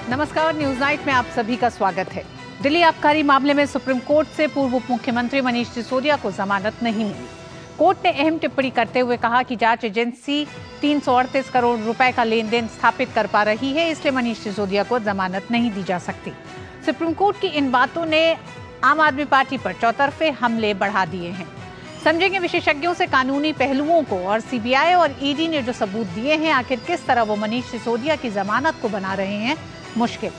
नमस्कार, news night में आप सभी का स्वागत है। दिल्ली आबकारी मामले में सुप्रीम कोर्ट से पूर्व उप मुख्यमंत्री मनीष सिसोदिया को जमानत नहीं मिली। कोर्ट ने अहम टिप्पणी करते हुए कहा कि जांच एजेंसी 338 करोड़ रुपए का लेन देन स्थापित कर पा रही है, इसलिए मनीष सिसोदिया को जमानत नहीं दी जा सकती। सुप्रीम कोर्ट की इन बातों ने आम आदमी पार्टी पर चौतरफे हमले बढ़ा दिए हैं। समझेंगे विशेषज्ञों से कानूनी पहलुओं को और सीबीआई और ईडी ने जो सबूत दिए हैं, आखिर किस तरह वो मनीष सिसोदिया की जमानत को बना रहे हैं मुश्किल।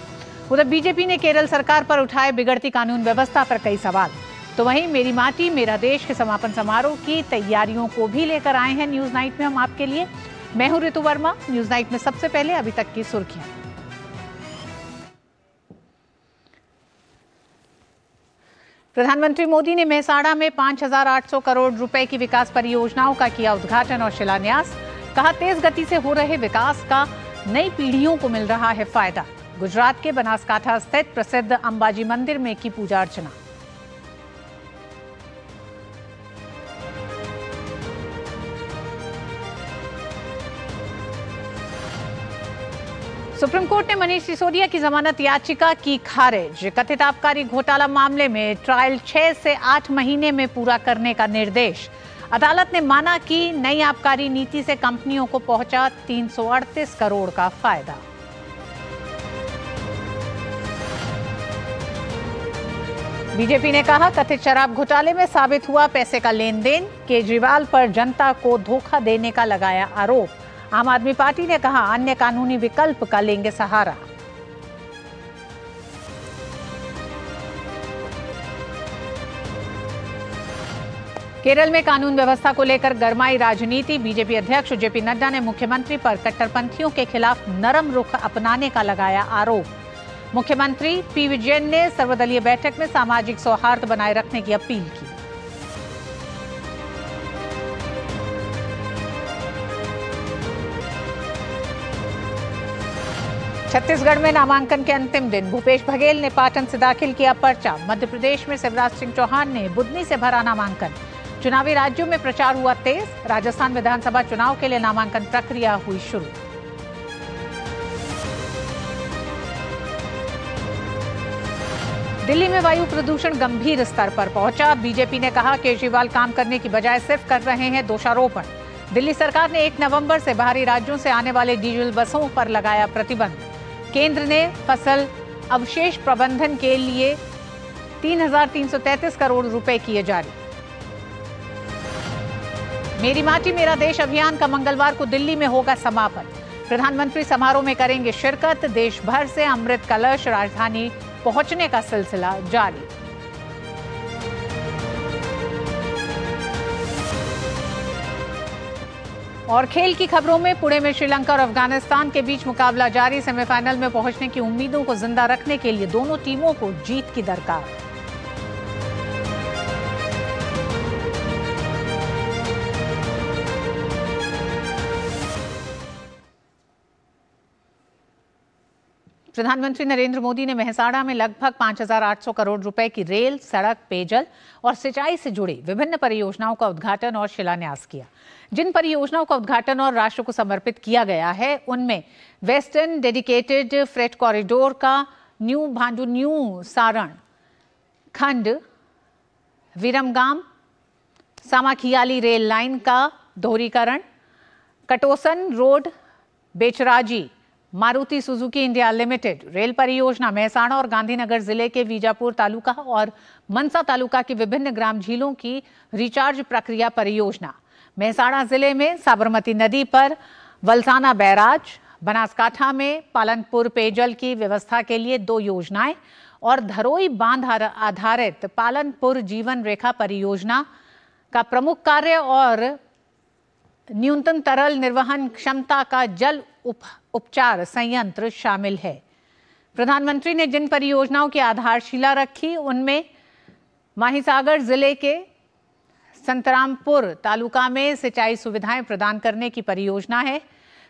उधर बीजेपी ने केरल सरकार पर उठाए बिगड़ती कानून व्यवस्था पर कई सवाल, तो वहीं मेरी माटी मेरा देश के समापन समारोह की तैयारियों को भी लेकर आए हैं न्यूज नाइट में हम आपके लिए। मैं हूं ऋतु वर्मा। न्यूज नाइट में सबसे पहले अभी तक की सुर्खियां। प्रधानमंत्री मोदी ने मेहसाणा में 5,800 करोड़ रुपए की विकास परियोजनाओं का किया उद्घाटन और शिलान्यास। कहा, तेज गति से हो रहे विकास का नई पीढ़ियों को मिल रहा है फायदा। गुजरात के बनासकांठा स्थित प्रसिद्ध अंबाजी मंदिर में की पूजा अर्चना। सुप्रीम कोर्ट ने मनीष सिसोदिया की जमानत याचिका की खारिज। कथित आबकारी घोटाला मामले में ट्रायल 6 से 8 महीने में पूरा करने का निर्देश। अदालत ने माना कि नई आबकारी नीति से कंपनियों को पहुंचा 338 करोड़ का फायदा। बीजेपी ने कहा, कथित शराब घोटाले में साबित हुआ पैसे का लेन देन। केजरीवाल पर जनता को धोखा देने का लगाया आरोप। आम आदमी पार्टी ने कहा, अन्य कानूनी विकल्प का लेंगे सहारा। केरल में कानून व्यवस्था को लेकर गरमाई राजनीति। बीजेपी अध्यक्ष जेपी नड्डा ने मुख्यमंत्री पर कट्टरपंथियों के खिलाफ नरम रुख अपनाने का लगाया आरोप। मुख्यमंत्री पी विजयन ने सर्वदलीय बैठक में सामाजिक सौहार्द बनाए रखने की अपील की। छत्तीसगढ़ में नामांकन के अंतिम दिन भूपेश बघेल ने पाटन से दाखिल किया पर्चा। मध्य प्रदेश में शिवराज सिंह चौहान ने बुधनी से भरा नामांकन। चुनावी राज्यों में प्रचार हुआ तेज। राजस्थान विधानसभा चुनाव के लिए नामांकन प्रक्रिया हुई शुरू। दिल्ली में वायु प्रदूषण गंभीर स्तर पर पहुंचा। बीजेपी ने कहा, केजरीवाल काम करने की बजाय सिर्फ कर रहे हैं दोषारोपण। दिल्ली सरकार ने 1 नवंबर से बाहरी राज्यों से आने वाले डीजल बसों पर लगाया प्रतिबंध। केंद्र ने फसल अवशेष प्रबंधन के लिए 3,333 करोड़ रुपए किए जारी। मेरी माटी मेरा देश अभियान का मंगलवार को दिल्ली में होगा समापन। प्रधानमंत्री समारोह में करेंगे शिरकत। देश भर से अमृत कलश राजधानी पहुंचने का सिलसिला जारी। और खेल की खबरों में पुणे में श्रीलंका और अफगानिस्तान के बीच मुकाबला जारी। सेमीफाइनल में पहुंचने की उम्मीदों को जिंदा रखने के लिए दोनों टीमों को जीत की दरकार। प्रधानमंत्री नरेंद्र मोदी ने मेहसाणा में लगभग 5,800 करोड़ रुपए की रेल, सड़क, पेयजल और सिंचाई से जुड़ी विभिन्न परियोजनाओं का उद्घाटन और शिलान्यास किया। जिन परियोजनाओं का उद्घाटन और राष्ट्र को समर्पित किया गया है, उनमें वेस्टर्न डेडिकेटेड फ्रेट कॉरिडोर का न्यू भांडू न्यू सारण खंड, विरमगाम सामाखियाली रेल लाइन का दोहरीकरण, Katosan road Becharaji Maruti Suzuki India limited rail परियोजना, मेहसाणा और गांधीनगर जिले के वीजापुर तालुका और मनसा तालुका की विभिन्न ग्राम झीलों की रिचार्ज प्रक्रिया परियोजना, मेहसाणा जिले में साबरमती नदी पर वलसाना बैराज, बनासकांठा में पालनपुर पेयजल की व्यवस्था के लिए 2 योजनाएं और धरोई बांध आधारित पालनपुर जीवन रेखा परियोजना का प्रमुख कार्य और न्यूनतम तरल निर्वहन क्षमता का जल उपचार संयंत्र शामिल है। प्रधानमंत्री ने जिन परियोजनाओं की आधारशिला रखी, उनमें माहिसागर जिले के संतरामपुर तालुका में सिंचाई सुविधाएं प्रदान करने की परियोजना है।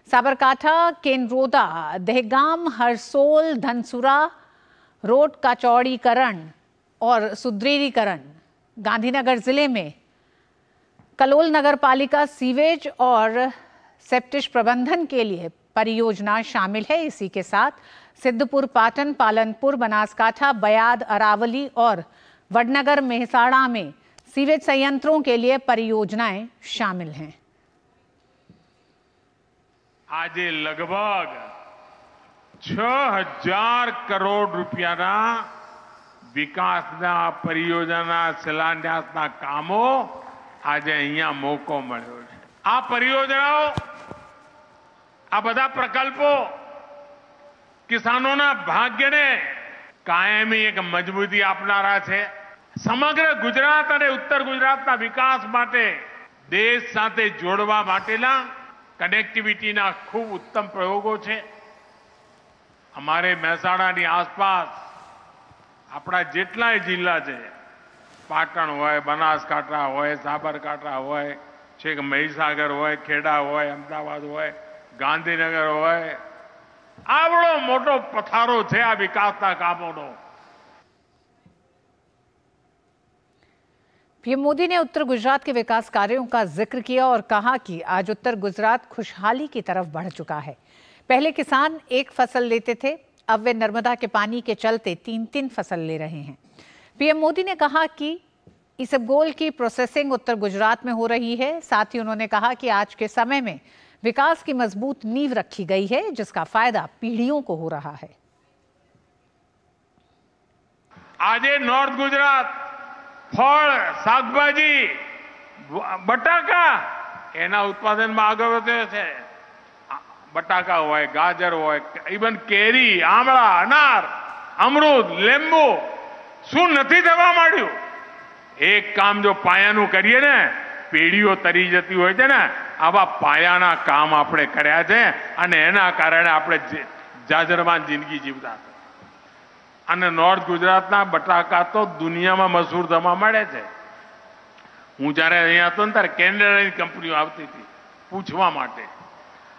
साबरकांठा, केनरोदा, दहगाम, हरसोल, धनसुरा रोड का चौड़ीकरण और सुदृढ़ीकरण। गांधीनगर जिले में कलोल नगर पालिका सीवेज और सेप्टिश प्रबंधन के लिए परियोजना शामिल है। इसी के साथ सिद्धपुर, पाटन, पालनपुर, बनासकाठा, बयाद, अरावली और वडनगर, मेहसाणा में सीवेज संयंत्रों के लिए परियोजनाएं शामिल हैं। आज लगभग 6000 करोड़ રૂપિયાના વિકાસના પરિયોજના શિલાન્યાસના કામો આજે અહીંયા મોકો મળ્યો છે। આ પરિયોજનાઓ, આ બધા પ્રકલ્પો કિસાનોના ભાગ્યને કાયમી એક મજબૂતી આપનારા છે। સમગ્ર ગુજરાત અને ઉત્તર ગુજરાતના વિકાસ માટે દેશ સાથે જોડવા માટેના કનેક્ટિવિટીના ખૂબ ઉત્તમ પ્રયોગો છે। અમારે મહેસાણાની આસપાસ આપણા જેટલાય જિલ્લા છે, પાટણ હોય, બનાસકાંઠા હોય, સાબરકાંઠા હોય, છેક મહીસાગર હોય, ખેડા હોય, અમદાવાદ હોય, ગાંધીનગર હોય, આવડો મોટો પથારો છે આ વિકાસના કામોનો। पीएम मोदी ने उत्तर गुजरात के विकास कार्यों का जिक्र किया और कहा कि आज उत्तर गुजरात खुशहाली की तरफ बढ़ चुका है। पहले किसान एक फसल लेते थे, अब वे नर्मदा के पानी के चलते 3-3 फसल ले रहे हैं। पीएम मोदी ने कहा कि इसबगोल की प्रोसेसिंग उत्तर गुजरात में हो रही है। साथ ही उन्होंने कहा कि आज के समय में विकास की मजबूत नींव रखी गई है, जिसका फायदा पीढ़ियों को हो रहा है। आज नॉर्थ गुजरात फल, शाकभाजी, बटाका एना उत्पादन में आगे વધ્યો છે। बटाका હોય, गाजर હોય, इवन केरी, आमळा, अनार, अमरूद, लेंबू શું નથી થવા માંડ્યું? એક કામ જો પાયાનું કરીએ ને, પેઢીઓ તરી જતી હોય છે ને, આવા પાયાના કામ આપણે કર્યા છે અને એના કારણે આપણે જાજરમાન જિંદગી જીવતા હતા। અને નોર્થ ગુજરાતના બટાકા તો દુનિયામાં મશહૂર થવા મળે છે। હું જ્યારે અહીંયા હતો ને ત્યારે કેનેડાની કંપનીઓ આવતી હતી પૂછવા માટે।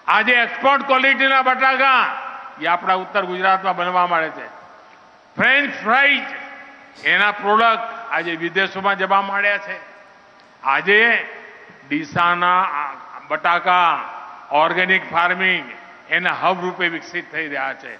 આજે એક્સપોર્ટ ક્વોલિટીના બટાકા એ આપણા ઉત્તર ગુજરાતમાં બનવા મળે છે। ફ્રેન્ચ ફ્રાઈઝ એના પ્રોડક્ટ આજે વિદેશોમાં જવા માંડ્યા છે। આજે ડીસાના બટાકા ઓર્ગેનિક ફાર્મિંગ એના હબ રૂપે વિકસિત થઈ રહ્યા છે।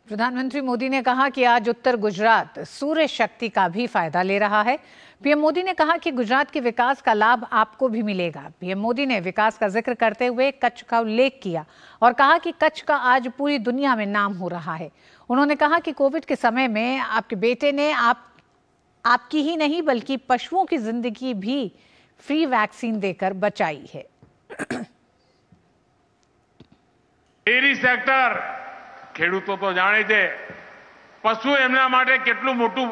प्रधानमंत्री मोदी ने कहा कि आज उत्तर गुजरात सूर्य शक्ति का भी फायदा ले रहा है। पीएम मोदी ने कहा कि गुजरात के विकास का लाभ आपको भी मिलेगा। पीएम मोदी ने विकास का जिक्र करते हुए कच्छ का उल्लेख किया और कहा कि कच्छ का आज पूरी दुनिया में नाम हो रहा है। उन्होंने कहा कि कोविड के समय में आपके बेटे ने आपकी ही नहीं बल्कि पशुओं की जिंदगी भी फ्री वैक्सीन देकर बचाई है। डेयरी सेक्टर ખેડૂતો તો જાણે છે, પશુ એમના માટે કેટલું મોટું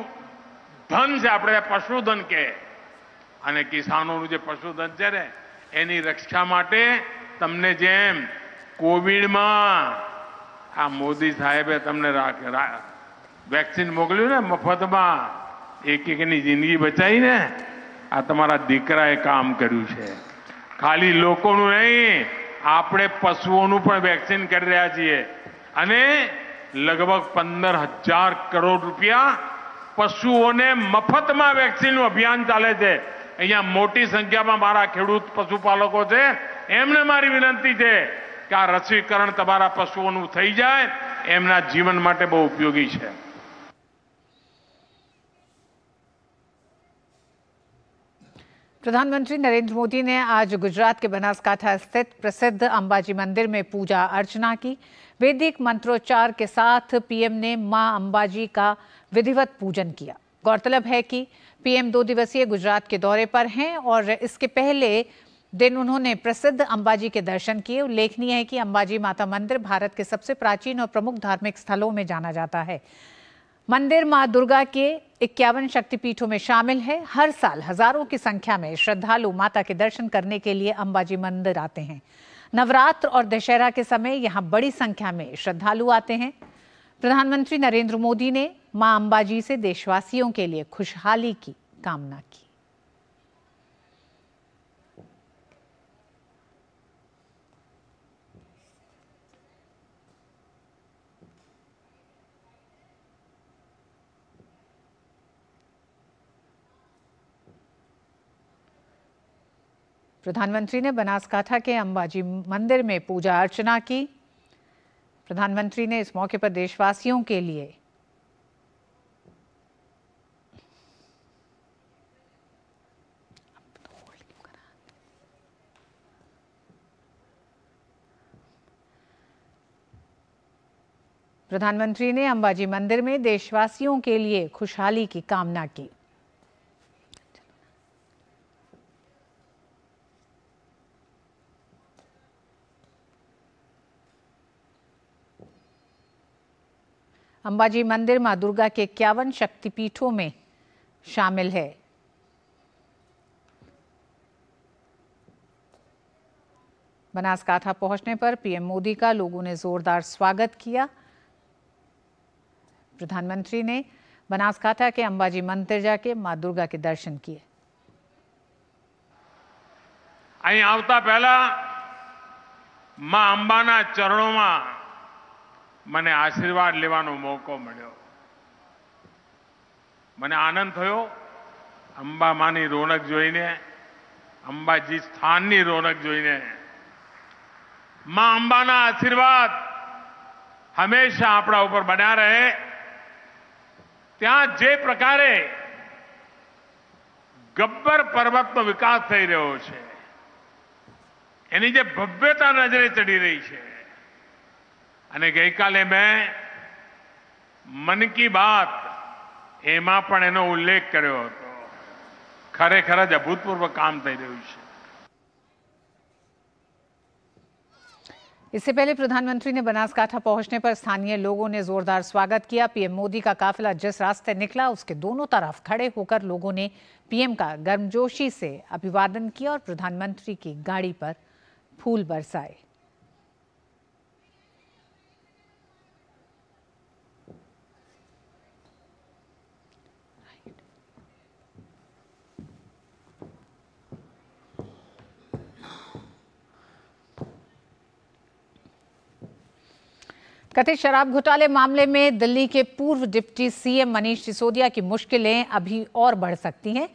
ધન છે, આપણે પશુધન કહે। અને કિસાનોનું જે પશુધન છે ને, એની રક્ષા માટે તમને જેમ કોવિડમાં આ મોદી સાહેબે તમને વેક્સિન મોકલ્યું ને મફતમાં, એક એકની જિંદગી બચાવીને, આ તમારા દીકરાએ કામ કર્યું છે। ખાલી લોકોનું નહીં, આપણે પશુઓનું પણ વેક્સિન કરી રહ્યા છીએ। અને લગભગ 15,000 કરોડ રૂપિયા પશુઓને મફતમાં વેક્સિનનું અભિયાન ચાલે છે। અહીંયા મોટી સંખ્યામાં મારા ખેડૂત પશુપાલકો છે, એમને મારી વિનંતી છે કે આ રસીકરણ તમારા પશુઓનું થઈ જાય, એમના જીવન માટે બહુ ઉપયોગી છે। प्रधानमंत्री नरेंद्र मोदी ने आज गुजरात के बनासकांठा स्थित प्रसिद्ध अंबाजी मंदिर में पूजा अर्चना की। वैदिक मंत्रोच्चार के साथ पीएम ने मां अंबाजी का विधिवत पूजन किया। गौरतलब है कि पीएम 2 दिवसीय गुजरात के दौरे पर हैं और इसके पहले दिन उन्होंने प्रसिद्ध अंबाजी के दर्शन किए। उल्लेखनीय है कि अंबाजी माता मंदिर भारत के सबसे प्राचीन और प्रमुख धार्मिक स्थलों में जाना जाता है। मंदिर मां दुर्गा के 51 शक्तिपीठों में शामिल है। हर साल हजारों की संख्या में श्रद्धालु माता के दर्शन करने के लिए अंबाजी मंदिर आते हैं। नवरात्र और दशहरा के समय यहां बड़ी संख्या में श्रद्धालु आते हैं। प्रधानमंत्री नरेंद्र मोदी ने मां अंबाजी से देशवासियों के लिए खुशहाली की कामना की। प्रधानमंत्री ने बनासकाठा के अंबाजी मंदिर में पूजा अर्चना की। प्रधानमंत्री ने इस मौके पर देशवासियों के लिए अंबाजी मंदिर में देशवासियों के लिए खुशहाली की कामना की। अंबाजी मंदिर मां दुर्गा के 51 शक्तिपीठों में शामिल है। बनासकाठा पहुंचने पर पीएम मोदी का लोगों ने जोरदार स्वागत किया। प्रधानमंत्री ने बनासकाठा के अंबाजी मंदिर जाके मां दुर्गा के दर्शन किए। અહીં આવતા પહેલા માં અંબાના ચરણોમાં મને આશીર્વાદ લેવાનો મોકો મળ્યો। મને આનંદ થયો અંબા માની રોનક જોઈને, અંબાજી સ્થાનની રોનક જોઈને। માં અંબાના આશીર્વાદ હંમેશા આપણા ઉપર બન્યા રહે। ત્યાં જે પ્રકારે ગબ્બર પર્વતનો વિકાસ થઈ રહ્યો છે, એની જે ભવ્યતા નજરે ચડી રહી છે, અને ગઈકાલે મેં મન કી બાત એમાં પણ એનો ઉલ્લેખ કર્યો હતો। ખરેખર જ અભૂતપૂર્વ કામ થઈ રહ્યું છે। इससे पहले प्रधानमंत्री ने बनासकाठा पहुंचने पर स्थानीय लोगों ने जोरदार स्वागत किया। पीएम मोदी का काफिला जिस रास्ते निकला उसके दोनों तरफ खड़े होकर लोगों ने पीएम का गर्मजोशी से अभिवादन किया और प्रधानमंत्री की गाड़ी पर फूल बरसाए। कथित शराब घोटाले मामले में दिल्ली के पूर्व डिप्टी सीएम मनीष सिसोदिया की मुश्किलें अभी और बढ़ सकती हैं।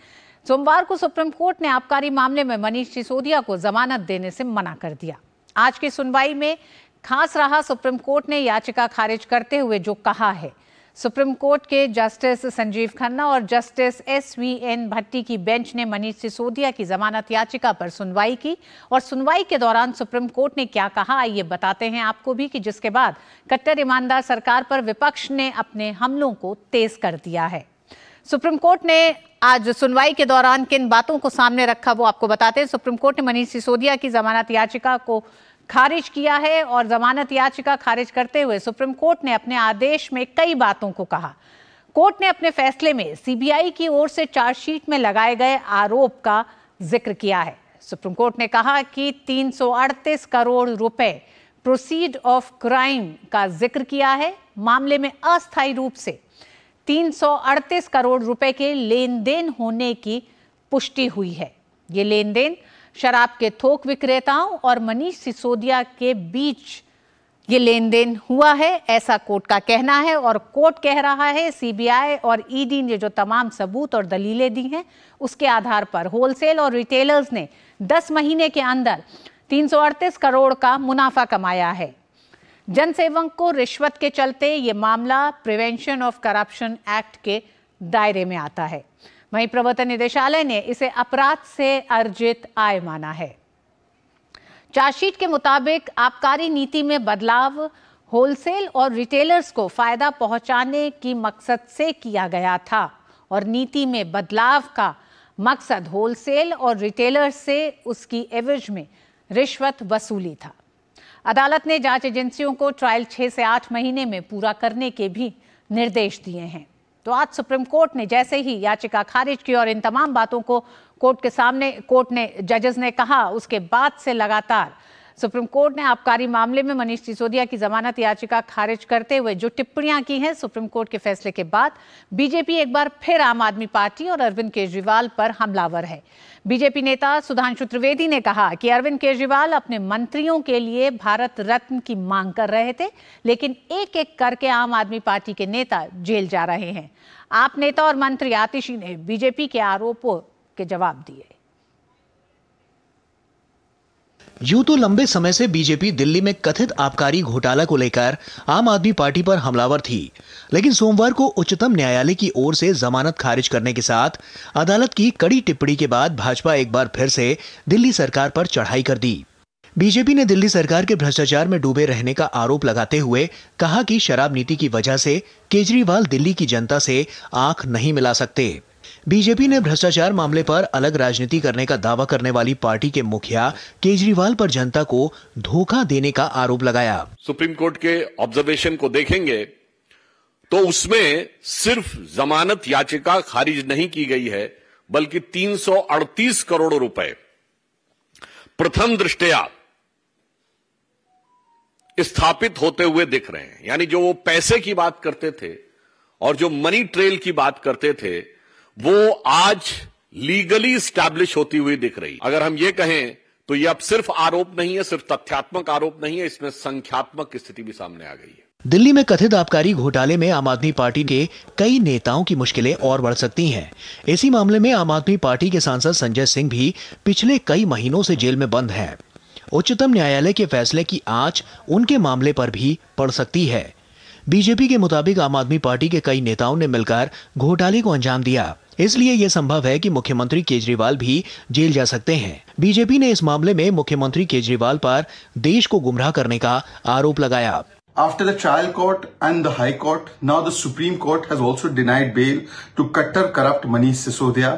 सोमवार को सुप्रीम कोर्ट ने आबकारी मामले में मनीष सिसोदिया को जमानत देने से मना कर दिया। आज की सुनवाई में खास रहा सुप्रीम कोर्ट ने याचिका खारिज करते हुए जो कहा है। सुप्रीम कोर्ट के जस्टिस संजीव खन्ना और जस्टिस SVN भट्टी की बेंच ने मनीष सिसोदिया की जमानत याचिका पर सुनवाई की और सुनवाई के दौरान सुप्रीम कोर्ट ने क्या कहा आइए बताते हैं आपको भी, कि जिसके बाद कट्टर ईमानदार सरकार पर विपक्ष ने अपने हमलों को तेज कर दिया है। सुप्रीम कोर्ट ने आज सुनवाई के दौरान किन बातों को सामने रखा वो आपको बताते हैं। सुप्रीम कोर्ट ने मनीष सिसोदिया की जमानत याचिका को खारिज किया है और जमानत याचिका खारिज करते हुए सुप्रीम कोर्ट ने अपने आदेश में कई बातों को कहा। कोर्ट ने अपने फैसले में सीबीआई की ओर से चार्जशीट में लगाए गए आरोप का जिक्र किया है। सुप्रीम कोर्ट ने कहा कि 338 करोड़ रुपए प्रोसीड ऑफ क्राइम का जिक्र किया है। मामले में अस्थायी रूप से 338 करोड़ रुपए के लेन देन होने की पुष्टि हुई है। ये लेन देन शराब के थोक विक्रेताओं और मनीष सिसोदिया के बीच ये लेन देन हुआ है, ऐसा कोर्ट का कहना है। और कोर्ट कह रहा है सीबीआई और ईडी ने जो तमाम सबूत और दलीलें दी हैं उसके आधार पर होलसेल और रिटेलर्स ने 10 महीने के अंदर 338 करोड़ का मुनाफा कमाया है। जनसेवक को रिश्वत के चलते ये मामला प्रिवेंशन ऑफ करप्शन एक्ट के दायरे में आता है। वहीं प्रवर्तन निदेशालय ने इसे अपराध से अर्जित आय माना है। चार्जशीट के मुताबिक आबकारी नीति में बदलाव होलसेल और रिटेलर्स को फायदा पहुंचाने की मकसद से किया गया था और नीति में बदलाव का मकसद होलसेल और रिटेलर्स से उसकी एवज में रिश्वत वसूली था। अदालत ने जांच एजेंसियों को ट्रायल 6 से 8 महीने में पूरा करने के भी निर्देश दिए हैं। तो आज सुप्रीम कोर्ट ने जैसे ही याचिका खारिज की और इन तमाम बातों को कोर्ट ने जजेस ने कहा, उसके बाद से लगातार सुप्रीम कोर्ट ने आबकारी मामले में मनीष सिसोदिया की जमानत याचिका खारिज करते हुए जो टिप्पणियां की हैं सुप्रीम कोर्ट के फैसले के बाद बीजेपी एक बार फिर आम आदमी पार्टी और अरविंद केजरीवाल पर हमलावर है। बीजेपी नेता सुधांशु त्रिवेदी ने कहा कि अरविंद केजरीवाल अपने मंत्रियों के लिए भारत रत्न की मांग कर रहे थे, लेकिन एक एक करके आम आदमी पार्टी के नेता जेल जा रहे हैं। आप नेता और मंत्री आतिशी ने बीजेपी के आरोपों के जवाब दिए। यूं तो लंबे समय से बीजेपी दिल्ली में कथित आबकारी घोटाला को लेकर आम आदमी पार्टी पर हमलावर थी, लेकिन सोमवार को उच्चतम न्यायालय की ओर से जमानत खारिज करने के साथ अदालत की कड़ी टिप्पणी के बाद भाजपा एक बार फिर से दिल्ली सरकार पर चढ़ाई कर दी। बीजेपी ने दिल्ली सरकार के भ्रष्टाचार में डूबे रहने का आरोप लगाते हुए कहा कि शराब नीति की वजह से केजरीवाल दिल्ली की जनता से आंख नहीं मिला सकते। बीजेपी ने भ्रष्टाचार मामले पर अलग राजनीति करने का दावा करने वाली पार्टी के मुखिया केजरीवाल पर जनता को धोखा देने का आरोप लगाया। सुप्रीम कोर्ट के ऑब्जर्वेशन को देखेंगे तो उसमें सिर्फ जमानत याचिका खारिज नहीं की गई है, बल्कि 338 करोड़ रुपए प्रथम दृष्टया स्थापित होते हुए दिख रहे हैं। यानी जो वो पैसे की बात करते थे और जो मनी ट्रेल की बात करते थे, वो आज लीगली स्टैब्लिश होती हुई दिख रही। अगर हम ये कहें तो ये अब सिर्फ आरोप नहीं है, सिर्फ तथ्यात्मक आरोप नहीं है, इसमें संख्यात्मक स्थिति भी सामने आ गई है। दिल्ली में कथित आबकारी घोटाले में आम आदमी पार्टी के कई नेताओं की मुश्किलें और बढ़ सकती हैं। इसी मामले में आम आदमी पार्टी के सांसद संजय सिंह भी पिछले कई महीनों से जेल में बंद हैं। उच्चतम न्यायालय के फैसले की आंच उनके मामले पर भी पड़ सकती है। बीजेपी के मुताबिक आम आदमी पार्टी के कई नेताओं ने मिलकर घोटाले को अंजाम दिया, इसलिए यह संभव है कि मुख्यमंत्री केजरीवाल भी जेल जा सकते हैं। बीजेपी ने इस मामले में मुख्यमंत्री केजरीवाल पर देश को गुमराह करने का आरोप लगाया। After the trial court and the High Court, now the Supreme Court has also denied bail to Qattar corrupt Manish Sisodia,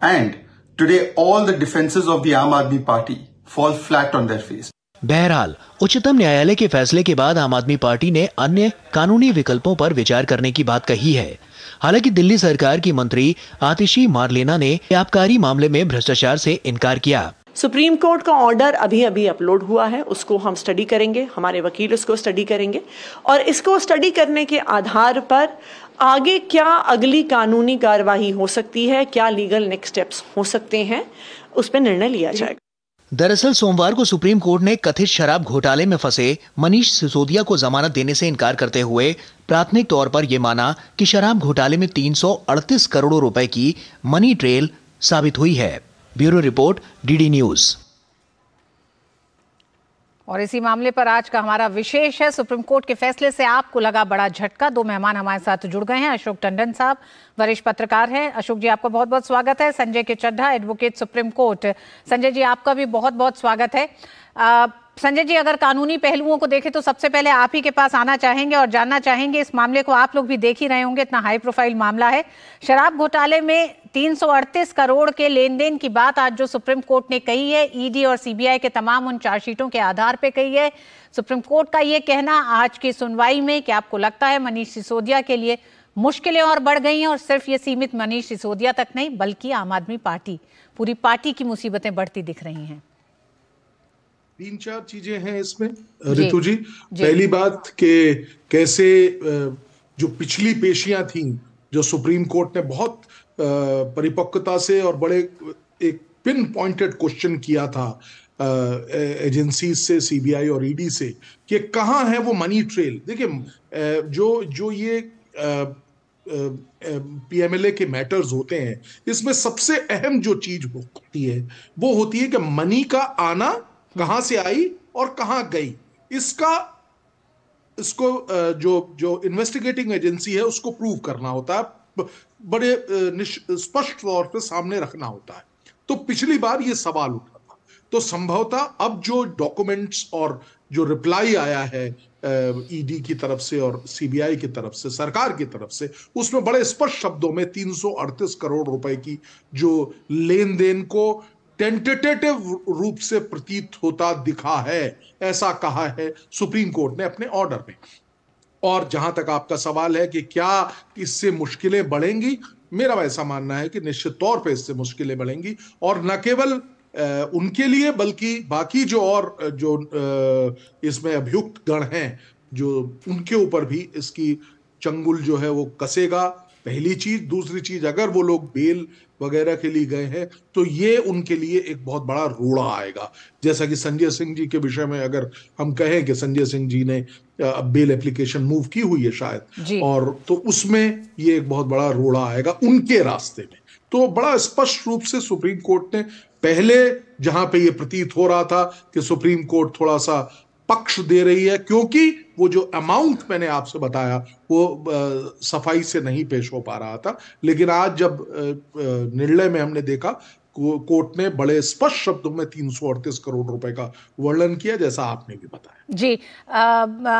and today all the defenses of the Aam Aadmi Party fall flat on their face. बहरहाल उच्चतम न्यायालय के फैसले के बाद आम आदमी party ने अन्य कानूनी विकल्पों पर विचार करने की बात कही है। हालांकि दिल्ली सरकार की मंत्री आतिशी मारलेना ने आबकारी मामले में भ्रष्टाचार से इनकार किया। सुप्रीम कोर्ट का ऑर्डर अभी अपलोड हुआ है, उसको हम स्टडी करेंगे, हमारे वकील उसको स्टडी करेंगे और इसको स्टडी करने के आधार पर आगे क्या अगली कानूनी कार्यवाही हो सकती है, क्या लीगल नेक्स्ट स्टेप्स हो सकते हैं, उस पर निर्णय लिया जाएगा। दरअसल सोमवार को सुप्रीम कोर्ट ने कथित शराब घोटाले में फंसे मनीष सिसोदिया को जमानत देने से इनकार करते हुए प्राथमिक तौर पर यह माना कि शराब घोटाले में 338 करोड़ रुपए की मनी ट्रेल साबित हुई है। Bureau report, DD news. और इसी मामले पर आज का हमारा विशेष है, सुप्रीम कोर्ट के फैसले से आपको लगा बड़ा झटका। दो मेहमान हमारे साथ जुड़ गए हैं। अशोक टंडन साहब वरिष्ठ पत्रकार हैं। अशोक जी, आपका बहुत बहुत स्वागत है। Sanjay K Chadha, advocate supreme court. Sanjay ji, आपका भी बहुत बहुत स्वागत है। संजय जी, अगर कानूनी पहलुओं को देखें तो सबसे पहले आप ही के पास आना चाहेंगे और जानना चाहेंगे, इस मामले को आप लोग भी देख ही रहे होंगे, इतना हाई प्रोफाइल मामला है। शराब घोटाले में 338 करोड़ के लेन देन की बात आज जो सुप्रीम कोर्ट ने कही है, ईडी और सीबीआई के तमाम उन चार्जशीटों के आधार पर कही है। सुप्रीम कोर्ट का ये कहना आज की सुनवाई में कि आपको लगता है मनीष सिसोदिया के लिए मुश्किलें और बढ़ गई हैं, और सिर्फ ये सीमित मनीष सिसोदिया तक नहीं बल्कि आम आदमी पार्टी, पूरी पार्टी की मुसीबतें बढ़ती दिख रही हैं। तीन चार चीजें हैं इसमें ऋतु जी। पहली बात कि कैसे जो पिछली पेशियां थी, जो सुप्रीम कोर्ट ने बहुत परिपक्वता से और बड़े एक पिन पॉइंटेड क्वेश्चन किया था एजेंसी से, सीबीआई और ईडी से, कि कहाँ है वो मनी ट्रेल। देखिए, जो ये पीएमएलए के मैटर्स होते हैं, इसमें सबसे अहम जो चीज होती है वो होती है कि मनी का आना कहां से आई और कहां गई। इसको जो इन्वेस्टिगेटिंग एजेंसी है उसको प्रूव करना होता है, बड़े स्पष्ट तौर पे सामने रखना होता है। तो पिछली बार ये सवाल उठा था, तो संभवतः अब जो डॉक्यूमेंट्स और जो रिप्लाई आया है ईडी की तरफ से और सीबीआई की तरफ से, सरकार की तरफ से, उसमें बड़े स्पष्ट शब्दों में 338 करोड़ रुपए की जो लेन देन को टेंटेटिव रूप से प्रतीत होता दिखा है, ऐसा कहा है सुप्रीम कोर्ट ने अपने ऑर्डर में। और जहां तक आपका सवाल है कि क्या इससे मुश्किलें बढ़ेंगी, मेरा ऐसा मानना है कि निश्चित तौर पे इससे मुश्किलें बढ़ेंगी, और न केवल उनके लिए बल्कि बाकी जो इसमें अभियुक्त गण हैं, जो उनके ऊपर भी इसकी चंगुल जो है वो कसेगा। पहली चीज। दूसरी चीज, अगर वो लोग बेल वगैरह के लिए गए हैं तो ये उनके लिए एक बहुत बड़ा रोड़ा आएगा। जैसा कि संजय सिंह जी के विषय में अगर हम कहें कि संजय सिंह जी ने बेल एप्लीकेशन मूव की हुई है शायद, और तो उसमें ये एक बहुत बड़ा रोड़ा आएगा उनके रास्ते में। तो बड़ा स्पष्ट रूप से सुप्रीम कोर्ट ने पहले जहां पे ये प्रतीत हो रहा था कि सुप्रीम कोर्ट थोड़ा सा पक्ष दे रही है, क्योंकि वो जो अमाउंट मैंने आपसे बताया वो सफाई से नहीं पेश हो पा रहा था, लेकिन आज जब निर्णय में हमने देखा कोर्ट ने बड़े स्पष्ट शब्दों में 338 करोड़ रुपए का वर्णन किया, जैसा आपने भी बताया। जी,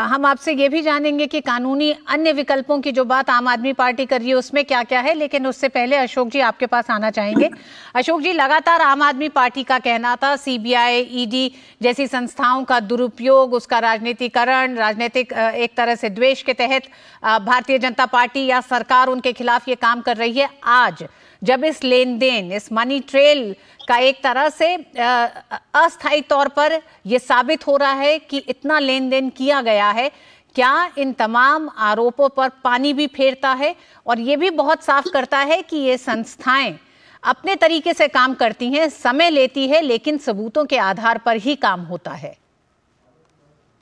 हम आपसे ये भी जानेंगे कि कानूनी अन्य विकल्पों की जो बात आम आदमी पार्टी कर रही है उसमें क्या क्या है, लेकिन उससे पहले अशोक जी आपके पास आना चाहेंगे। अशोक जी, लगातार आम आदमी पार्टी का कहना था सीबीआई, ईडी जैसी संस्थाओं का दुरुपयोग, उसका राजनीतिकरण, राजनीतिक एक तरह से द्वेष के तहत भारतीय जनता पार्टी या सरकार उनके खिलाफ ये काम कर रही है। आज जब इस लेन देन, इस मनी ट्रेल का एक तरह से अस्थायी तौर पर यह साबित हो रहा है कि इतना लेन देन किया गया है, क्या इन तमाम आरोपों पर पानी भी फेरता है और ये भी बहुत साफ करता है कि ये संस्थाएं अपने तरीके से काम करती हैं, समय लेती है, लेकिन सबूतों के आधार पर ही काम होता है?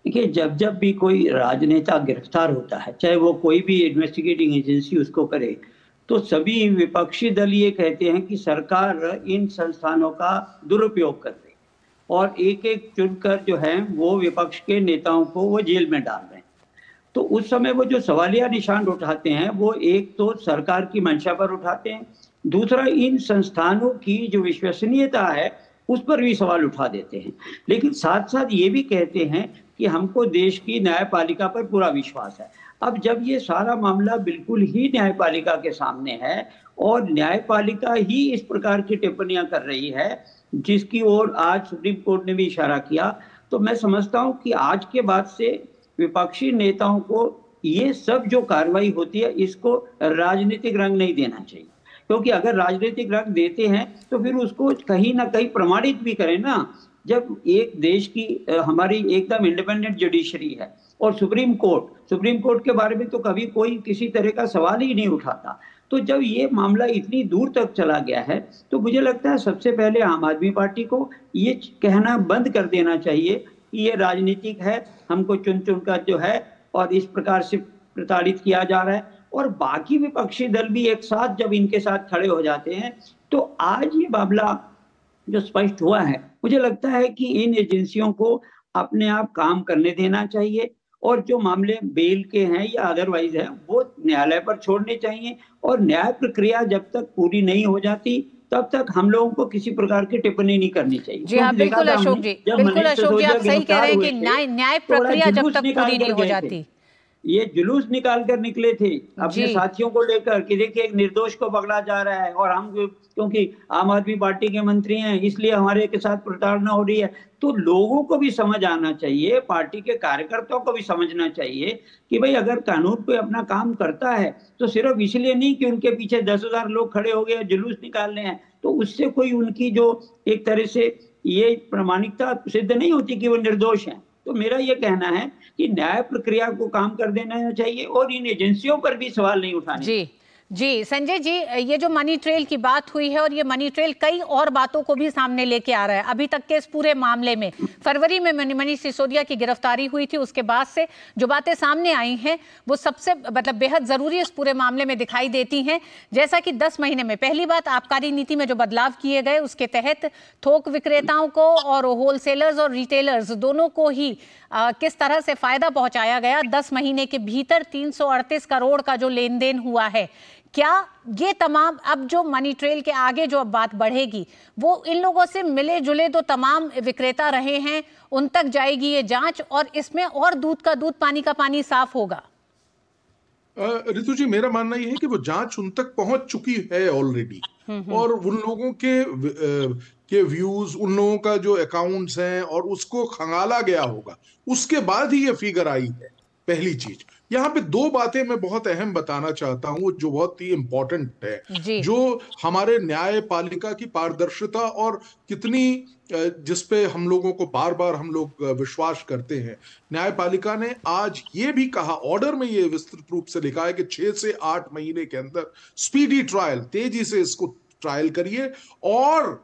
देखिए, जब भी कोई राजनेता गिरफ्तार होता है, चाहे वो कोई भी इन्वेस्टिगेटिंग एजेंसी उसको करे, तो सभी विपक्षी दल ये कहते हैं कि सरकार इन संस्थानों का दुरुपयोग कर रही और एक एक चुनकर जो है वो विपक्ष के नेताओं को वो जेल में डाल रहे हैं। तो उस समय वो जो सवालिया निशान उठाते हैं वो एक तो सरकार की मंशा पर उठाते हैं, दूसरा इन संस्थानों की जो विश्वसनीयता है उस पर भी सवाल उठा देते हैं, लेकिन साथ साथ ये भी कहते हैं कि हमको देश की न्यायपालिका पर पूरा विश्वास है। अब जब ये सारा मामला बिल्कुल ही न्यायपालिका के सामने है और न्यायपालिका ही इस प्रकार की टिप्पणियां कर रही है जिसकी ओर आज सुप्रीम कोर्ट ने भी इशारा किया, तो मैं समझता हूं कि आज के बाद से विपक्षी नेताओं को ये सब जो कार्रवाई होती है इसको राजनीतिक रंग नहीं देना चाहिए, क्योंकि अगर राजनीतिक रंग देते हैं तो फिर उसको कहीं ना कहीं प्रमाणित भी करें ना। जब एक देश की हमारी एकदम इंडिपेंडेंट जुडिशरी है और सुप्रीम कोर्ट के बारे में तो कभी कोई किसी तरह का सवाल ही नहीं उठाता, तो जब ये मामला इतनी दूर तक चला गया है तो मुझे लगता है सबसे पहले आम आदमी पार्टी को ये कहना बंद कर देना चाहिए कि ये राजनीतिक है, हमको चुन चुनकर जो है और इस प्रकार से प्रताड़ित किया जा रहा है, और बाकी विपक्षी दल भी एक साथ जब इनके साथ खड़े हो जाते हैं तो आज ये मामला जो स्पष्ट हुआ है, मुझे लगता है कि इन एजेंसियों को अपने आप काम करने देना चाहिए और जो मामले बेल के हैं या अदरवाइज है वो न्यायालय पर छोड़ने चाहिए, और न्याय प्रक्रिया जब तक पूरी नहीं हो जाती तब तक हम लोगों को किसी प्रकार की टिप्पणी नहीं करनी चाहिए। जी हाँ, बिल्कुल अशोक जी, आप सही कह रहे हैं कि न्याय प्रक्रिया जब तक पूरी नहीं हो जाती। ये जुलूस निकाल कर निकले थे अपने साथियों को लेकर कि देखिए एक निर्दोष को पकड़ा जा रहा है और हम क्योंकि आम आदमी पार्टी के मंत्री हैं इसलिए हमारे के साथ प्रताड़ना हो रही है। तो लोगों को भी समझ आना चाहिए, पार्टी के कार्यकर्ताओं को भी समझना चाहिए कि भाई अगर कानून पे अपना काम करता है तो सिर्फ इसलिए नहीं कि उनके पीछे 10,000 लोग खड़े हो गए जुलूस निकाल रहे हैं तो उससे कोई उनकी जो एक तरह से ये प्रामाणिकता सिद्ध नहीं होती कि वो निर्दोष हैं। तो मेरा ये कहना है कि न्याय प्रक्रिया को काम कर देना चाहिए और इन एजेंसियों पर भी सवाल नहीं उठाने। जी संजय जी, ये जो मनी ट्रेल की बात हुई है और ये मनी ट्रेल कई और बातों को भी सामने लेके आ रहा है। अभी तक के इस पूरे मामले में फरवरी में मनीष सिसोदिया की गिरफ्तारी हुई थी, उसके बाद से जो बातें सामने आई हैं वो सबसे बेहद जरूरी इस पूरे मामले में दिखाई देती हैं। जैसा कि 10 महीने में पहली बात आबकारी नीति में जो बदलाव किए गए उसके तहत थोक विक्रेताओं को और होलसेलर्स और रिटेलर्स दोनों को ही किस तरह से फायदा पहुंचाया गया। 10 महीने के भीतर 338 करोड़ का जो लेन देन हुआ है, क्या ये तमाम अब जो मनी ट्रेल के आगे जो अब बात बढ़ेगी वो इन लोगों से मिले जुले तो तमाम विक्रेता रहे हैं उन तक जाएगी ये जांच और इसमें और दूध का दूध पानी का पानी साफ होगा? ऋतु जी, मेरा मानना यह है कि वो जांच उन तक पहुंच चुकी है ऑलरेडी और उन लोगों के व्यूज, उन लोगों का जो अकाउंट्स हैं और उसको खंगाला गया होगा, उसके बाद ही ये फिगर आई है। पहली चीज यहाँ पे 2 बातें मैं बहुत अहम बताना चाहता हूँ जो बहुत ही इंपॉर्टेंट है, जो हमारे न्यायपालिका की पारदर्शिता और कितनी जिसपे हम लोगों को बार बार हम लोग विश्वास करते हैं। न्यायपालिका ने आज ये भी कहा, ऑर्डर में ये विस्तृत रूप से लिखा है कि 6 से 8 महीने के अंदर स्पीडी ट्रायल, तेजी से इसको ट्रायल करिए, और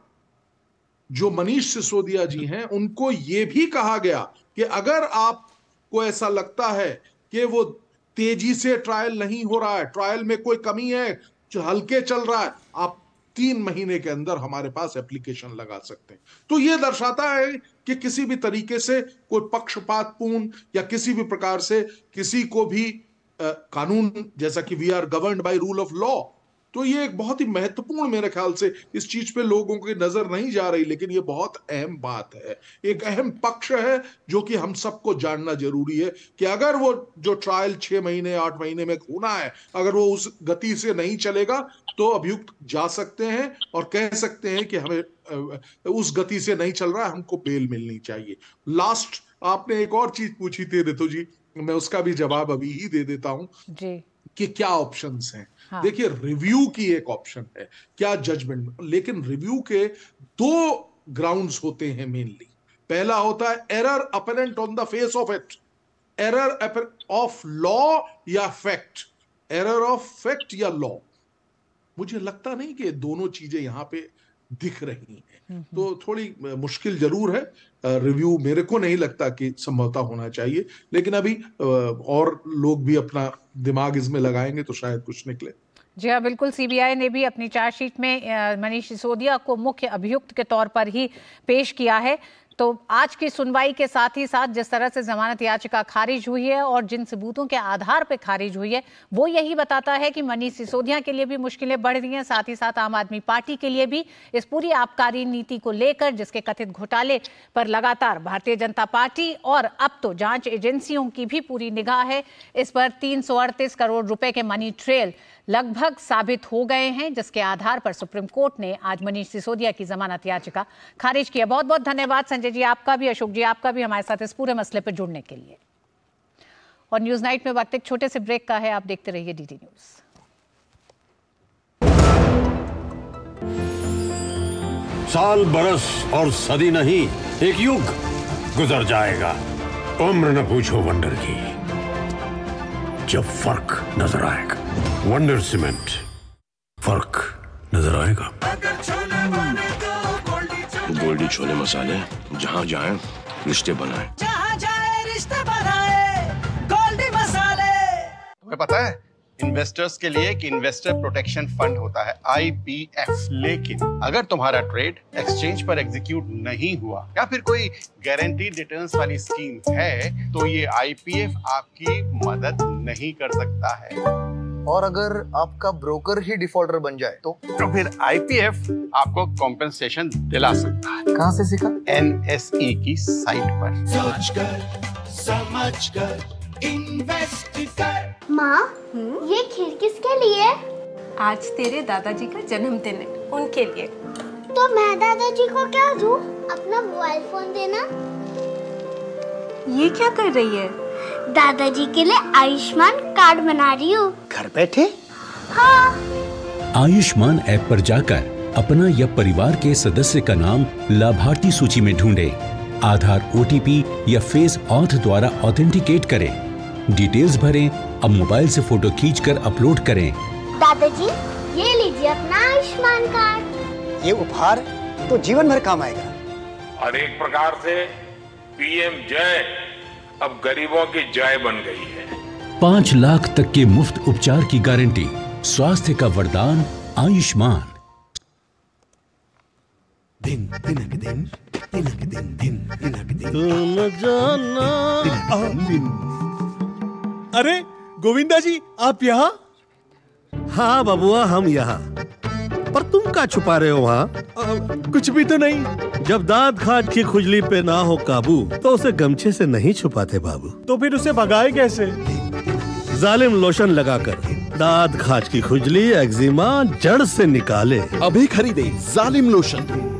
जो मनीष सिसोदिया जी हैं उनको ये भी कहा गया कि अगर आपको ऐसा लगता है कि वो तेजी से ट्रायल नहीं हो रहा है, ट्रायल में कोई कमी है, हल्के चल रहा है, आप 3 महीने के अंदर हमारे पास एप्लीकेशन लगा सकते हैं। तो यह दर्शाता है कि किसी भी तरीके से कोई पक्षपातपूर्ण या किसी भी प्रकार से किसी को भी कानून, जैसा कि we are governed by rule of law, तो ये एक बहुत ही महत्वपूर्ण, मेरे ख्याल से इस चीज पे लोगों की नजर नहीं जा रही, लेकिन ये बहुत अहम बात है, एक अहम पक्ष है जो कि हम सबको जानना जरूरी है कि अगर वो जो ट्रायल 6 महीने 8 महीने में होना है, अगर वो उस गति से नहीं चलेगा तो अभियुक्त जा सकते हैं और कह सकते हैं कि हमें उस गति से नहीं चल रहा है, हमको बेल मिलनी चाहिए। लास्ट आपने एक और चीज पूछी थी ऋतु जी, मैं उसका भी जवाब अभी ही दे देता हूं जी, कि क्या ऑप्शंस हैं। हाँ। देखिए, रिव्यू की एक ऑप्शन है, क्या जजमेंट, लेकिन रिव्यू के 2 ग्राउंड्स होते हैं मेनली। पहला होता है error apparent on the face of it, error of law या फैक्ट, एरर ऑफ फैक्ट या लॉ। मुझे लगता नहीं कि दोनों चीजें यहां पे दिख रही हैं, तो थोड़ी मुश्किल जरूर है। रिव्यू मेरे को नहीं लगता कि संभवतः होना चाहिए, लेकिन अभी और लोग भी अपना दिमाग इसमें लगाएंगे तो शायद कुछ निकले। जी हाँ, बिल्कुल। सीबीआई ने भी अपनी चार्जशीट में मनीष सिसोदिया को मुख्य अभियुक्त के तौर पर ही पेश किया है। तो आज की सुनवाई के साथ ही साथ जिस तरह से जमानत याचिका खारिज हुई है और जिन सबूतों के आधार पर खारिज हुई है, वो यही बताता है कि मनीष सिसोदिया के लिए भी मुश्किलें बढ़ रही हैं, साथ ही साथ आम आदमी पार्टी के लिए भी इस पूरी आबकारी नीति को लेकर, जिसके कथित घोटाले पर लगातार भारतीय जनता पार्टी और अब तो जांच एजेंसियों की भी पूरी निगाह है। इस पर 338 करोड़ रुपए के मनी ट्रेल लगभग साबित हो गए हैं, जिसके आधार पर सुप्रीम कोर्ट ने आज मनीष सिसोदिया की जमानत याचिका खारिज किया। बहुत बहुत धन्यवाद संजय जी आपका भी, अशोक जी आपका भी हमारे साथ इस पूरे मसले पर जुड़ने के लिए। और न्यूज नाइट में वक्त एक छोटे से ब्रेक का है, आप देखते रहिए डीडी न्यूज। साल, बरस और सदी नहीं, एक युग गुजर जाएगा, उम्र न पूछो वंडर की, जब फर्क नजर आएगा। वंडर सीमेंट, फर्क नजर आएगा। गोल्डी छोले मसाले, जहाँ जाए रिश्ते बनाए, जहाँ जाए रिश्ते बनाए, गोल्डी मसाले। तुम्हें पता है इन्वेस्टर्स के लिए एक इन्वेस्टर प्रोटेक्शन फंड होता है, IPF। लेकिन अगर तुम्हारा ट्रेड एक्सचेंज पर एग्जीक्यूट नहीं हुआ या फिर कोई गारंटीड रिटर्न्स वाली स्कीम है, तो ये IPF आपकी मदद नहीं कर सकता है। और अगर आपका ब्रोकर ही डिफॉल्टर बन जाए तो फिर IPF आपको कॉम्पेंसेशन दिला सकता है। कहाँ से सीखा? NSE की साइट पर। सोच कर, समझ कर, इन्वेस्ट कर। माँ, ये खीर किसके लिए? आज तेरे दादाजी का जन्मदिन है, उनके लिए। तो मैं दादाजी को क्या दूँ? अपना मोबाइल फोन देना। ये क्या कर रही है? दादाजी के लिए आयुष्मान कार्ड बना रही हूँ। घर बैठे? हाँ। आयुष्मान ऐप पर जाकर अपना या परिवार के सदस्य का नाम लाभार्थी सूची में ढूंढें, आधार, OTP या फेस ऑथ द्वारा ऑथेंटिकेट करें, डिटेल्स भरें, अब मोबाइल से फोटो खींचकर अपलोड करें। दादाजी, ये लीजिए अपना आयुष्मान कार्ड। ये उपहार तो जीवन भर काम आएगा। और एक प्रकार से PM जय अब गरीबों की जय बन गई है। 5 लाख तक के मुफ्त उपचार की गारंटी, स्वास्थ्य का वरदान आयुष्मान। दिन तिनक दिन, तिनक दिन, दिन तिनक दिन, तुम जाना। अरे गोविंदा जी, आप यहाँ? हाँ बबुआ, हम यहाँ। पर तुम क्या छुपा रहे हो वहाँ? कुछ भी तो नहीं। जब दांत खाज की खुजली पे ना हो काबू तो उसे गमछे से नहीं छुपाते बाबू। तो फिर उसे भगाए कैसे? जालिम लोशन लगाकर दांत खाज की खुजली, एक्जिमा जड़ से निकाले। अभी खरीदे जालिम लोशन।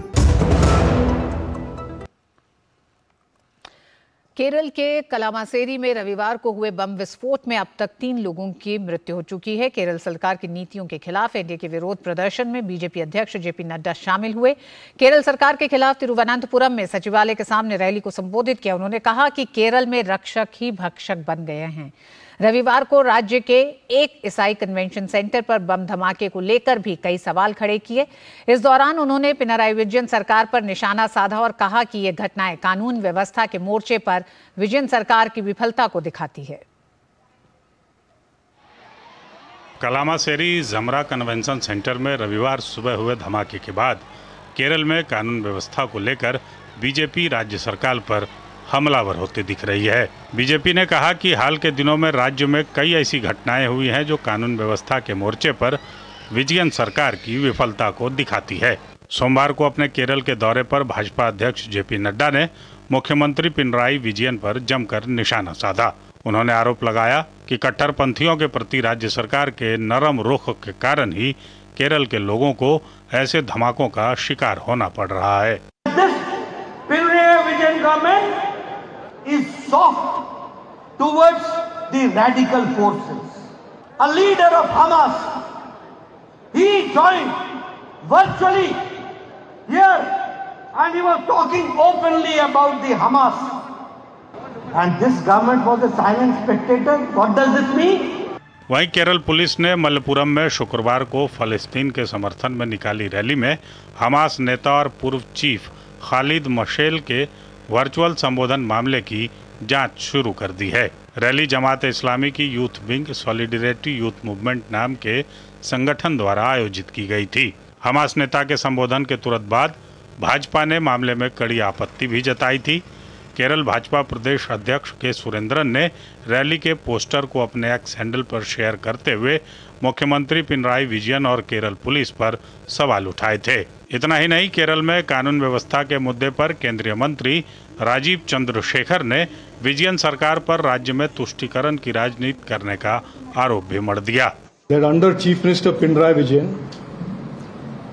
केरल के कलामासेरी में रविवार को हुए बम विस्फोट में अब तक 3 लोगों की मृत्यु हो चुकी है। केरल सरकार की नीतियों के खिलाफ एनडीए के विरोध प्रदर्शन में बीजेपी अध्यक्ष जेपी नड्डा शामिल हुए। केरल सरकार के खिलाफ तिरुवनंतपुरम में सचिवालय के सामने रैली को संबोधित किया। उन्होंने कहा कि केरल में रक्षक ही भक्षक बन गए हैं। रविवार को राज्य के एक ईसाई कन्वेंशन सेंटर पर बम धमाके को लेकर भी कई सवाल खड़े किए। इस दौरान उन्होंने पिनराई विजयन सरकार पर निशाना साधा और कहा कि ये घटनाएं कानून व्यवस्था के मोर्चे पर विजयन सरकार की विफलता को दिखाती है। कलामासेरी जमरा कन्वेंशन सेंटर में रविवार सुबह हुए धमाके के बाद केरल में कानून व्यवस्था को लेकर बीजेपी राज्य सरकार पर हमलावर होते दिख रही है। बीजेपी ने कहा कि हाल के दिनों में राज्य में कई ऐसी घटनाएं हुई हैं जो कानून व्यवस्था के मोर्चे पर विजयन सरकार की विफलता को दिखाती है। सोमवार को अपने केरल के दौरे पर भाजपा अध्यक्ष जेपी नड्डा ने मुख्यमंत्री पिनराई विजयन पर जमकर निशाना साधा। उन्होंने आरोप लगाया कि कट्टरपंथियों के प्रति राज्य सरकार के नरम रुख के कारण ही केरल के लोगों को ऐसे धमाकों का शिकार होना पड़ रहा है। Pinarayi Vijayan government is soft towards the radical forces. A leader of Hamas, he joined virtually here and he was talking openly about the Hamas. And this government was a silent spectator. What does this mean? वहीं Kerala police ने मलप्पुरम में शुक्रवार को फलस्तीन के समर्थन में निकाली rally में हमास नेता और पूर्व चीफ खालिद मशेल के वर्चुअल संबोधन मामले की जांच शुरू कर दी है। रैली जमात इस्लामी की youth wing solidarity youth movement नाम के संगठन द्वारा आयोजित की गई थी। हमास नेता के संबोधन के तुरंत बाद भाजपा ने मामले में कड़ी आपत्ति भी जताई थी। केरल भाजपा प्रदेश अध्यक्ष के सुरेंद्रन ने रैली के पोस्टर को अपने एक्स हैंडल पर शेयर करते हुए मुख्यमंत्री पिनराई विजयन और केरल पुलिस पर सवाल उठाए थे। इतना ही नहीं, केरल में कानून व्यवस्था के मुद्दे पर केंद्रीय मंत्री राजीव चंद्रशेखर ने विजयन सरकार पर राज्य में तुष्टीकरण की राजनीति करने का आरोप भी मढ़ दिया। That under Chief Minister Pinarayi Vijayan,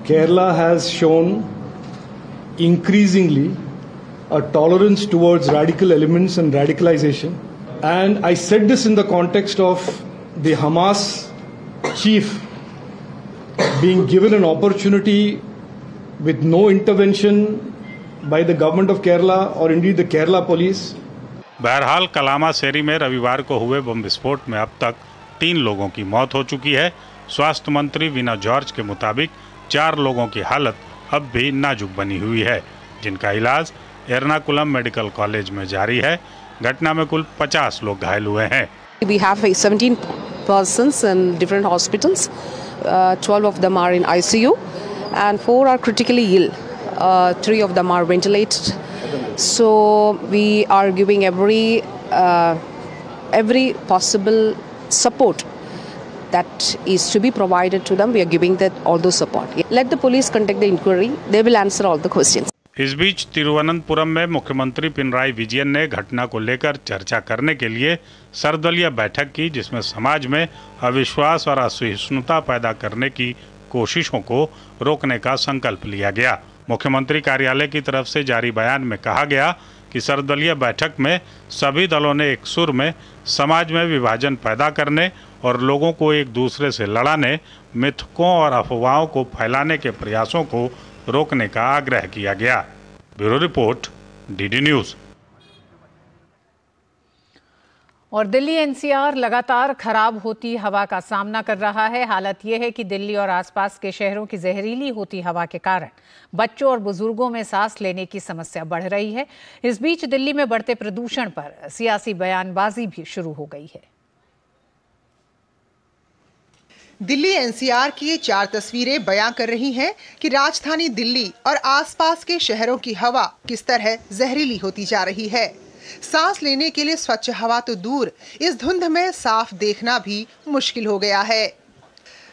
Kerala has shown increasingly a tolerance towards radical elements and radicalization. And I said this in the context of the Hamas chief being given an opportunity with no intervention by the government of Kerala or indeed the Kerala police. बहरहाल कलामासेरी में रविवार को हुए बम विस्फोट में अब तक 3 लोगों की मौत हो चुकी है। स्वास्थ्य मंत्री वीना जॉर्ज के मुताबिक 4 लोगों की हालत अब भी नाजुक बनी हुई है, जिनका इलाज एर्नाकुलम मेडिकल कॉलेज में जारी है। घटना में कुल 50 लोग घायल हुए हैं। We have 17 persons in different hospitals. 12 of them are in ICU and 4 are critically ill. 3 of them are ventilated. So we are giving every possible support that is to be provided to them. We are giving that all those support. Let the police conduct the inquiry. They will answer all the questions. इस बीच तिरुवनंतपुरम में मुख्यमंत्री पिनराई विजयन ने घटना को लेकर चर्चा करने के लिए सर्वदलीय बैठक की, जिसमें समाज में अविश्वास और असहिष्णुता पैदा करने की कोशिशों को रोकने का संकल्प लिया गया। मुख्यमंत्री कार्यालय की तरफ से जारी बयान में कहा गया कि सर्वदलीय बैठक में सभी दलों ने एक सुर में समाज में विभाजन पैदा करने और लोगों को एक दूसरे से लड़ाने, मिथकों और अफवाहों को फैलाने के प्रयासों को रोकने का आग्रह किया गया। Bureau report, DD news. और दिल्ली एनसीआर लगातार खराब होती हवा का सामना कर रहा है। हालत यह है कि दिल्ली और आसपास के शहरों की जहरीली होती हवा के कारण बच्चों और बुजुर्गों में सांस लेने की समस्या बढ़ रही है। इस बीच दिल्ली में बढ़ते प्रदूषण पर सियासी बयानबाजी भी शुरू हो गई है। दिल्ली एनसीआर की ये 4 तस्वीरें बयां कर रही हैं कि राजधानी दिल्ली और आसपास के शहरों की हवा किस तरह जहरीली होती जा रही है। सांस लेने के लिए स्वच्छ हवा तो दूर, इस धुंध में साफ देखना भी मुश्किल हो गया है।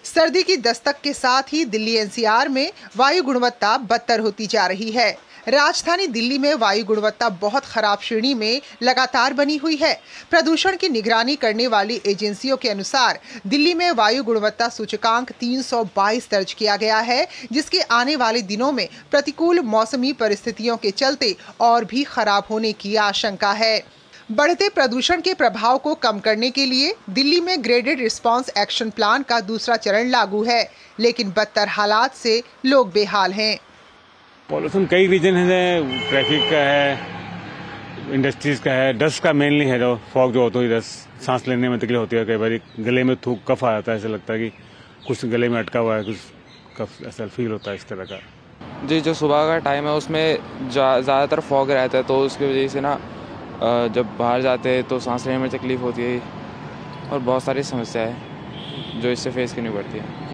सर्दी की दस्तक के साथ ही दिल्ली एनसीआर में वायु गुणवत्ता बदतर होती जा रही है। राजधानी दिल्ली में वायु गुणवत्ता बहुत खराब श्रेणी में लगातार बनी हुई है। प्रदूषण की निगरानी करने वाली एजेंसियों के अनुसार दिल्ली में वायु गुणवत्ता सूचकांक 322 दर्ज किया गया है, जिसके आने वाले दिनों में प्रतिकूल मौसमी परिस्थितियों के चलते और भी खराब होने की आशंका है। बढ़ते प्रदूषण के प्रभाव को कम करने के लिए दिल्ली में ग्रेडेड रिस्पांस एक्शन प्लान का दूसरा चरण लागू है, लेकिन बदतर हालात से लोग बेहाल हैं। पॉल्यूशन कई रीजन है, ट्रैफिक का है, इंडस्ट्रीज का है, डस्ट का मेनली है। जो फॉग जो होता है, डस्ट सांस लेने में तकलीफ होती है। कई बार गले में थूक कफ आ जाता है, ऐसा लगता है कि कुछ गले में अटका हुआ है, कुछ कफ ऐसा फील होता है इस तरह का। जी, जो सुबह का टाइम है उसमें ज़्यादातर फॉग रहता है, तो उसकी वजह से ना जब बाहर जाते हैं तो सांस लेने में तकलीफ होती है और बहुत सारी समस्या है। जो इससे फेस करनी पड़ती है।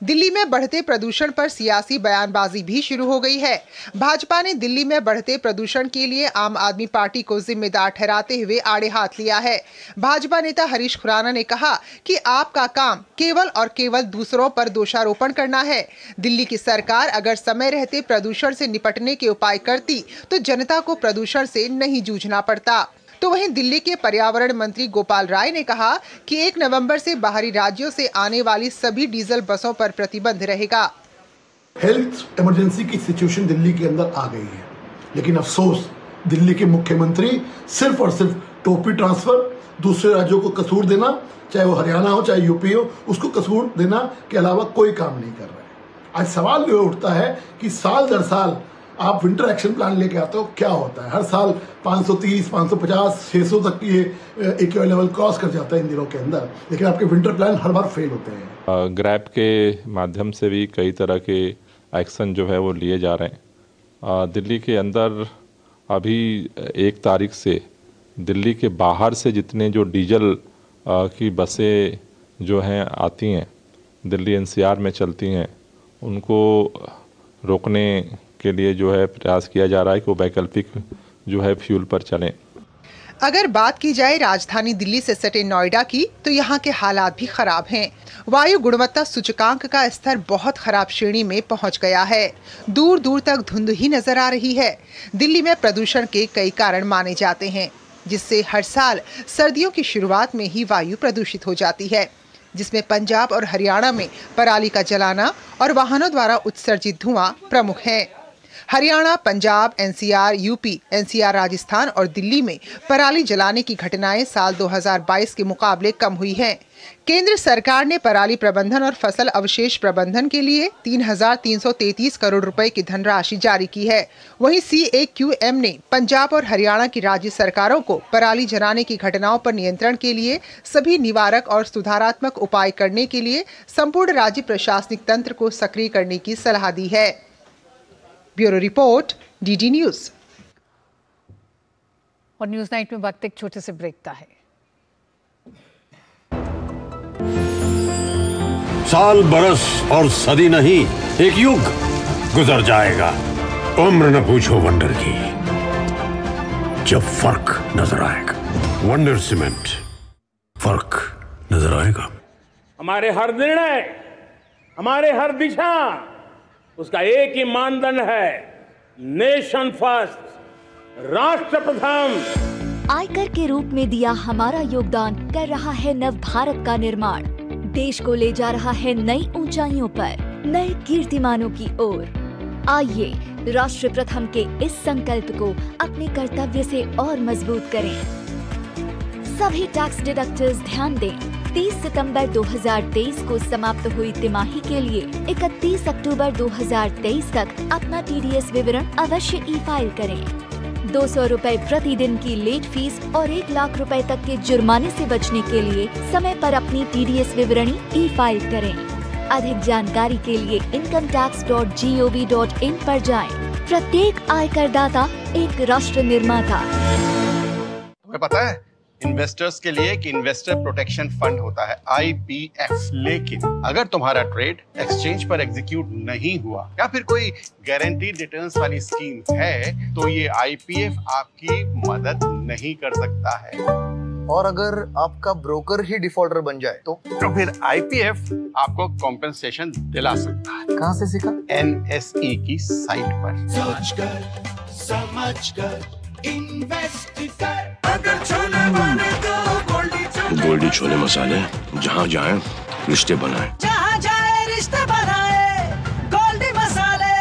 दिल्ली में बढ़ते प्रदूषण पर सियासी बयानबाजी भी शुरू हो गई है। भाजपा ने दिल्ली में बढ़ते प्रदूषण के लिए आम आदमी पार्टी को जिम्मेदार ठहराते हुए आड़े हाथ लिया है। भाजपा नेता हरीश खुराना ने कहा कि आपका काम केवल और केवल दूसरों पर दोषारोपण करना है। दिल्ली की सरकार अगर समय रहते प्रदूषण से निपटने के उपाय करती तो जनता को प्रदूषण से नहीं जूझना पड़ता। तो वहीं दिल्ली के पर्यावरण मंत्री गोपाल राय ने कहा कि 1 नवंबर से बाहरी राज्यों से आने वाली सभी डीजल बसों पर प्रतिबंध रहेगा। हेल्थ इमरजेंसी की सिचुएशन दिल्ली के अंदर आ गई है, लेकिन अफसोस दिल्ली के मुख्यमंत्री सिर्फ और सिर्फ टोपी ट्रांसफर, दूसरे राज्यों को कसूर देना, चाहे वो हरियाणा हो चाहे यूपी हो, उसको कसूर देना के अलावा कोई काम नहीं कर रहे हैं। आज सवाल ये उठता है कि साल दर साल आप विंटर एक्शन प्लान लेके आते हो, क्या होता है? हर साल 530, 550, 600 तक ये एक्यू लेवल क्रॉस कर जाता है इन दिनों के अंदर, लेकिन आपके विंटर प्लान हर बार फेल होते हैं। ग्रैब के माध्यम से भी कई तरह के एक्शन जो है वो लिए जा रहे हैं। दिल्ली के अंदर अभी 1 तारीख से दिल्ली के बाहर से जितने जो डीजल की बसें जो हैं आती हैं, दिल्ली एनसीआर में चलती हैं, उनको रोकने के लिए जो है प्रयास किया जा रहा है कि वो वैकल्पिक जो है फ्यूल पर चलें। अगर बात की जाए राजधानी दिल्ली से सटे नोएडा की, तो यहाँ के हालात भी खराब हैं। वायु गुणवत्ता सूचकांक का स्तर बहुत खराब श्रेणी में पहुँच गया है। दूर दूर तक धुंध ही नजर आ रही है। दिल्ली में प्रदूषण के कई कारण माने जाते हैं, जिससे हर साल सर्दियों की शुरुआत में ही वायु प्रदूषित हो जाती है, जिसमें पंजाब और हरियाणा में पराली का जलाना और वाहनों द्वारा उत्सर्जित धुआं प्रमुख है। Haryana, Punjab, NCR, UP, NCR Rajasthan और दिल्ली में पराली जलाने की घटनाएं साल 2022 के मुकाबले कम हुई हैं। केंद्र सरकार ने पराली प्रबंधन और फसल अवशेष प्रबंधन के लिए 3,333 करोड़ रुपए की धनराशि जारी की है। वहीं CAQM ने पंजाब और हरियाणा की राज्य सरकारों को पराली जलाने की घटनाओं पर नियंत्रण के लिए सभी निवारक और सुधारात्मक उपाय करने के लिए संपूर्ण राज्य प्रशासनिक तंत्र को सक्रिय करने की सलाह दी है। Bureau report, DD news. और न्यूज नाइट में वक्त एक छोटे से ब्रेक का है। साल, बरस और सदी नहीं, एक युग गुजर जाएगा। उम्र न पूछो वंडर की, जब फर्क नजर आएगा। वंडर सीमेंट, फर्क नजर आएगा। हमारे हर निर्णय, हमारे हर दिशा, उसका एक ही मानदंड है, नेशन फर्स्ट, राष्ट्र प्रथम। आयकर के रूप में दिया हमारा योगदान कर रहा है नव भारत का निर्माण। देश को ले जा रहा है नई ऊंचाइयों पर, नए कीर्तिमानों की ओर। आइए राष्ट्र प्रथम के इस संकल्प को अपने कर्तव्य से और मजबूत करें। सभी टैक्स डिडक्टर्स ध्यान दें, 30 सितंबर 2023 को समाप्त हुई तिमाही के लिए 31 अक्टूबर 2023 तक अपना TDS विवरण अवश्य ई-फाइल करें। 200 रुपए प्रतिदिन की लेट फीस और 1 लाख रुपए तक के जुर्माने से बचने के लिए समय पर अपनी TDS विवरणी ई-फाइल करें। अधिक जानकारी के लिए incometax.gov.in पर जाएं। प्रत्येक आयकर दाता एक राष्ट्र निर्माता। तुम्हें पता है इन्वेस्टर्स के लिए एक इन्वेस्टर प्रोटेक्शन फंड होता है, IPF। लेकिन अगर तुम्हारा ट्रेड एक्सचेंज पर एग्जीक्यूट नहीं हुआ या फिर कोई गारंटीड रिटर्न्स वाली स्कीम है, तो ये IPF आपकी मदद नहीं कर सकता है। और अगर आपका ब्रोकर ही डिफॉल्टर बन जाए तो फिर IPF आपको कॉम्पेंसेशन दिला सकता है। कहाँ से सीखा? NSE की साइट पर। सोचकर समझकर इन्वेस्ट कर, अगर छोले बने तो गोल्डी छोले मसाले, जहाँ जाए रिश्ते बनाए, जहाँ जाए रिश्ते बनाए, गोल्डी मसाले।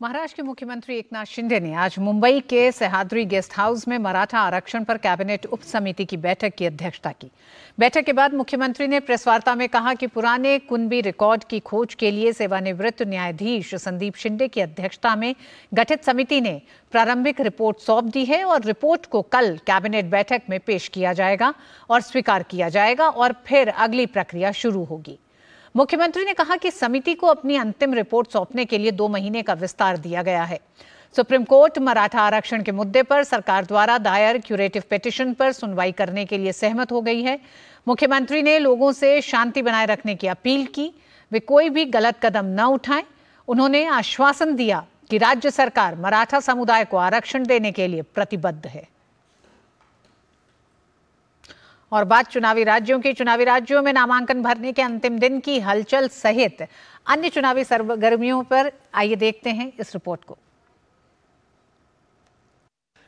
महाराष्ट्र के मुख्यमंत्री एकनाथ शिंदे ने आज मुंबई के सह्याद्री गेस्ट हाउस में मराठा आरक्षण पर कैबिनेट उप समिति की बैठक की अध्यक्षता की। बैठक के बाद मुख्यमंत्री ने प्रेस वार्ता में कहा कि पुराने कुनबी रिकॉर्ड की खोज के लिए सेवानिवृत्त न्यायाधीश संदीप शिंदे की अध्यक्षता में गठित समिति ने प्रारंभिक रिपोर्ट सौंप दी है और रिपोर्ट को कल कैबिनेट बैठक में पेश किया जाएगा और स्वीकार किया जाएगा और फिर अगली प्रक्रिया शुरू होगी। मुख्यमंत्री ने कहा कि समिति को अपनी अंतिम रिपोर्ट सौंपने के लिए 2 महीने का विस्तार दिया गया है। सुप्रीम कोर्ट मराठा आरक्षण के मुद्दे पर सरकार द्वारा दायर क्यूरेटिव पिटीशन पर सुनवाई करने के लिए सहमत हो गई है। मुख्यमंत्री ने लोगों से शांति बनाए रखने की अपील की, वे कोई भी गलत कदम न उठाएं। उन्होंने आश्वासन दिया कि राज्य सरकार मराठा समुदाय को आरक्षण देने के लिए प्रतिबद्ध है। और बात चुनावी राज्यों की। चुनावी राज्यों में नामांकन भरने के अंतिम दिन की हलचल सहित अन्य चुनावी सरगर्मियों पर आइए देखते हैं इस रिपोर्ट को।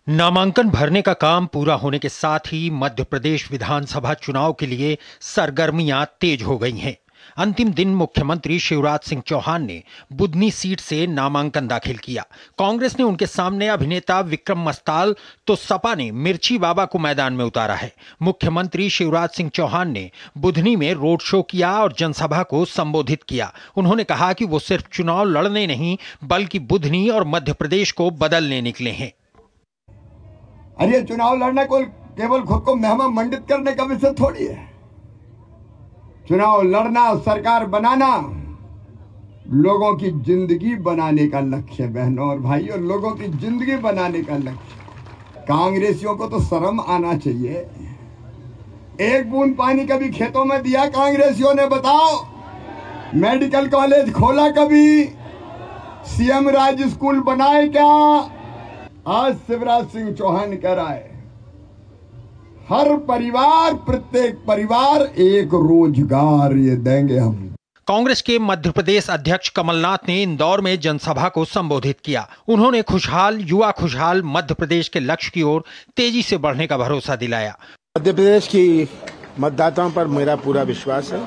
नामांकन भरने का काम पूरा होने के साथ ही मध्य प्रदेश विधानसभा चुनाव के लिए सरगर्मियां तेज हो गई हैं। अंतिम दिन मुख्यमंत्री शिवराज सिंह चौहान ने बुधनी सीट से नामांकन दाखिल किया। कांग्रेस ने उनके सामने अभिनेता विक्रम मस्ताल तो सपा ने मिर्ची बाबा को मैदान में उतारा है। मुख्यमंत्री शिवराज सिंह चौहान ने बुधनी में रोड शो किया और जनसभा को संबोधित किया। उन्होंने कहा कि वो सिर्फ चुनाव लड़ने नहीं बल्कि बुधनी और मध्य प्रदेश को बदलने निकले हैं। अरे चुनाव लड़ना को केवल खुद को मेहमान मंडित करने का विषय थोड़ी है। चुनाव लड़ना, सरकार बनाना लोगों की जिंदगी बनाने का लक्ष्य है बहनों और भाइयों, लोगों की जिंदगी बनाने का लक्ष्य। कांग्रेसियों को तो शर्म आना चाहिए। एक बूंद पानी कभी खेतों में दिया कांग्रेसियों ने, बताओ? मेडिकल कॉलेज खोला कभी? सीएम राज स्कूल बनाए क्या? आज शिवराज सिंह चौहान कह रहा है हर परिवार, प्रत्येक परिवार एक रोजगार ये देंगे हम। कांग्रेस के मध्य प्रदेश अध्यक्ष कमलनाथ ने इंदौर में जनसभा को संबोधित किया। उन्होंने खुशहाल, युवा खुशहाल मध्य प्रदेश के लक्ष्य की ओर तेजी से बढ़ने का भरोसा दिलाया। मध्य प्रदेश की मतदाताओं पर मेरा पूरा विश्वास है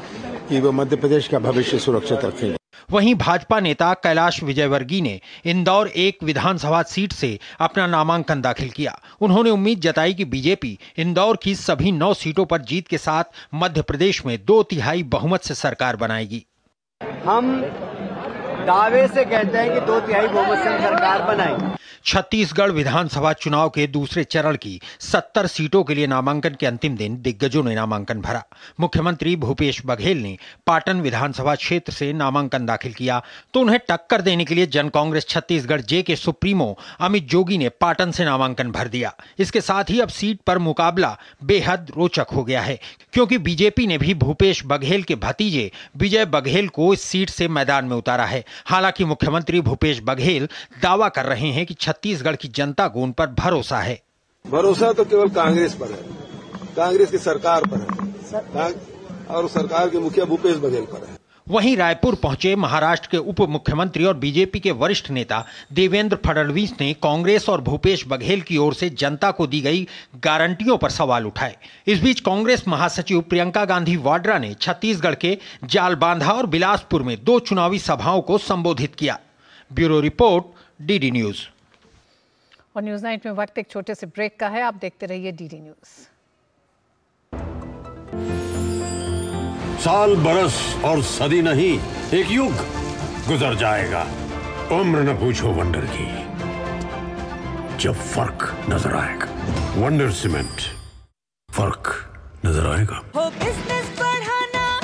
कि वो मध्य प्रदेश का भविष्य सुरक्षित रखेंगे। वहीं भाजपा नेता कैलाश विजयवर्गीय ने इंदौर एक विधानसभा सीट से अपना नामांकन दाखिल किया। उन्होंने उम्मीद जताई कि बीजेपी इंदौर की सभी 9 सीटों पर जीत के साथ मध्य प्रदेश में 2/3 बहुमत से सरकार बनाएगी। हम दावे से कहते हैं कि 2/3 बहुमत से सरकार बनाएंगे। छत्तीसगढ़ विधानसभा चुनाव के दूसरे चरण की 70 सीटों के लिए नामांकन के अंतिम दिन दिग्गजों ने नामांकन भरा। मुख्यमंत्री भूपेश बघेल ने पाटन विधानसभा क्षेत्र से नामांकन दाखिल किया तो उन्हें टक्कर देने के लिए जन कांग्रेस छत्तीसगढ़ जे के सुप्रीमो अमित जोगी ने पाटन से नामांकन भर दिया। इसके साथ ही अब सीट पर मुकाबला बेहद रोचक हो गया है, क्योंकि बीजेपी ने भी भूपेश बघेल के भतीजे विजय बघेल को इस सीट से मैदान में उतारा है। हालांकि मुख्यमंत्री भूपेश बघेल दावा कर रहे हैं कि छत्तीसगढ़ की जनता को उन पर भरोसा है। भरोसा तो केवल कांग्रेस पर है, कांग्रेस की सरकार पर है और सरकार के मुखिया भूपेश बघेल पर है। वहीं रायपुर पहुंचे महाराष्ट्र के उप मुख्यमंत्री और बीजेपी के वरिष्ठ नेता देवेंद्र फडणवीस ने कांग्रेस और भूपेश बघेल की ओर से जनता को दी गई गारंटियों पर सवाल उठाए। इस बीच कांग्रेस महासचिव प्रियंका गांधी वाड्रा ने छत्तीसगढ़ के जालबांधा और बिलासपुर में 2 चुनावी सभाओं को संबोधित किया। Bureau report, DD news. और न्यूज नाइट में वक्त एक छोटे से ब्रेक का है, आप देखते रहिए डीडी न्यूज। साल, बरस और सदी नहीं, एक युग गुजर जाएगा। उम्र न पूछो वंडर की, जब फर्क नजर आएगा। वंडर सीमेंट, फर्क नजर आएगा। हो बिजनेस बढ़ाना,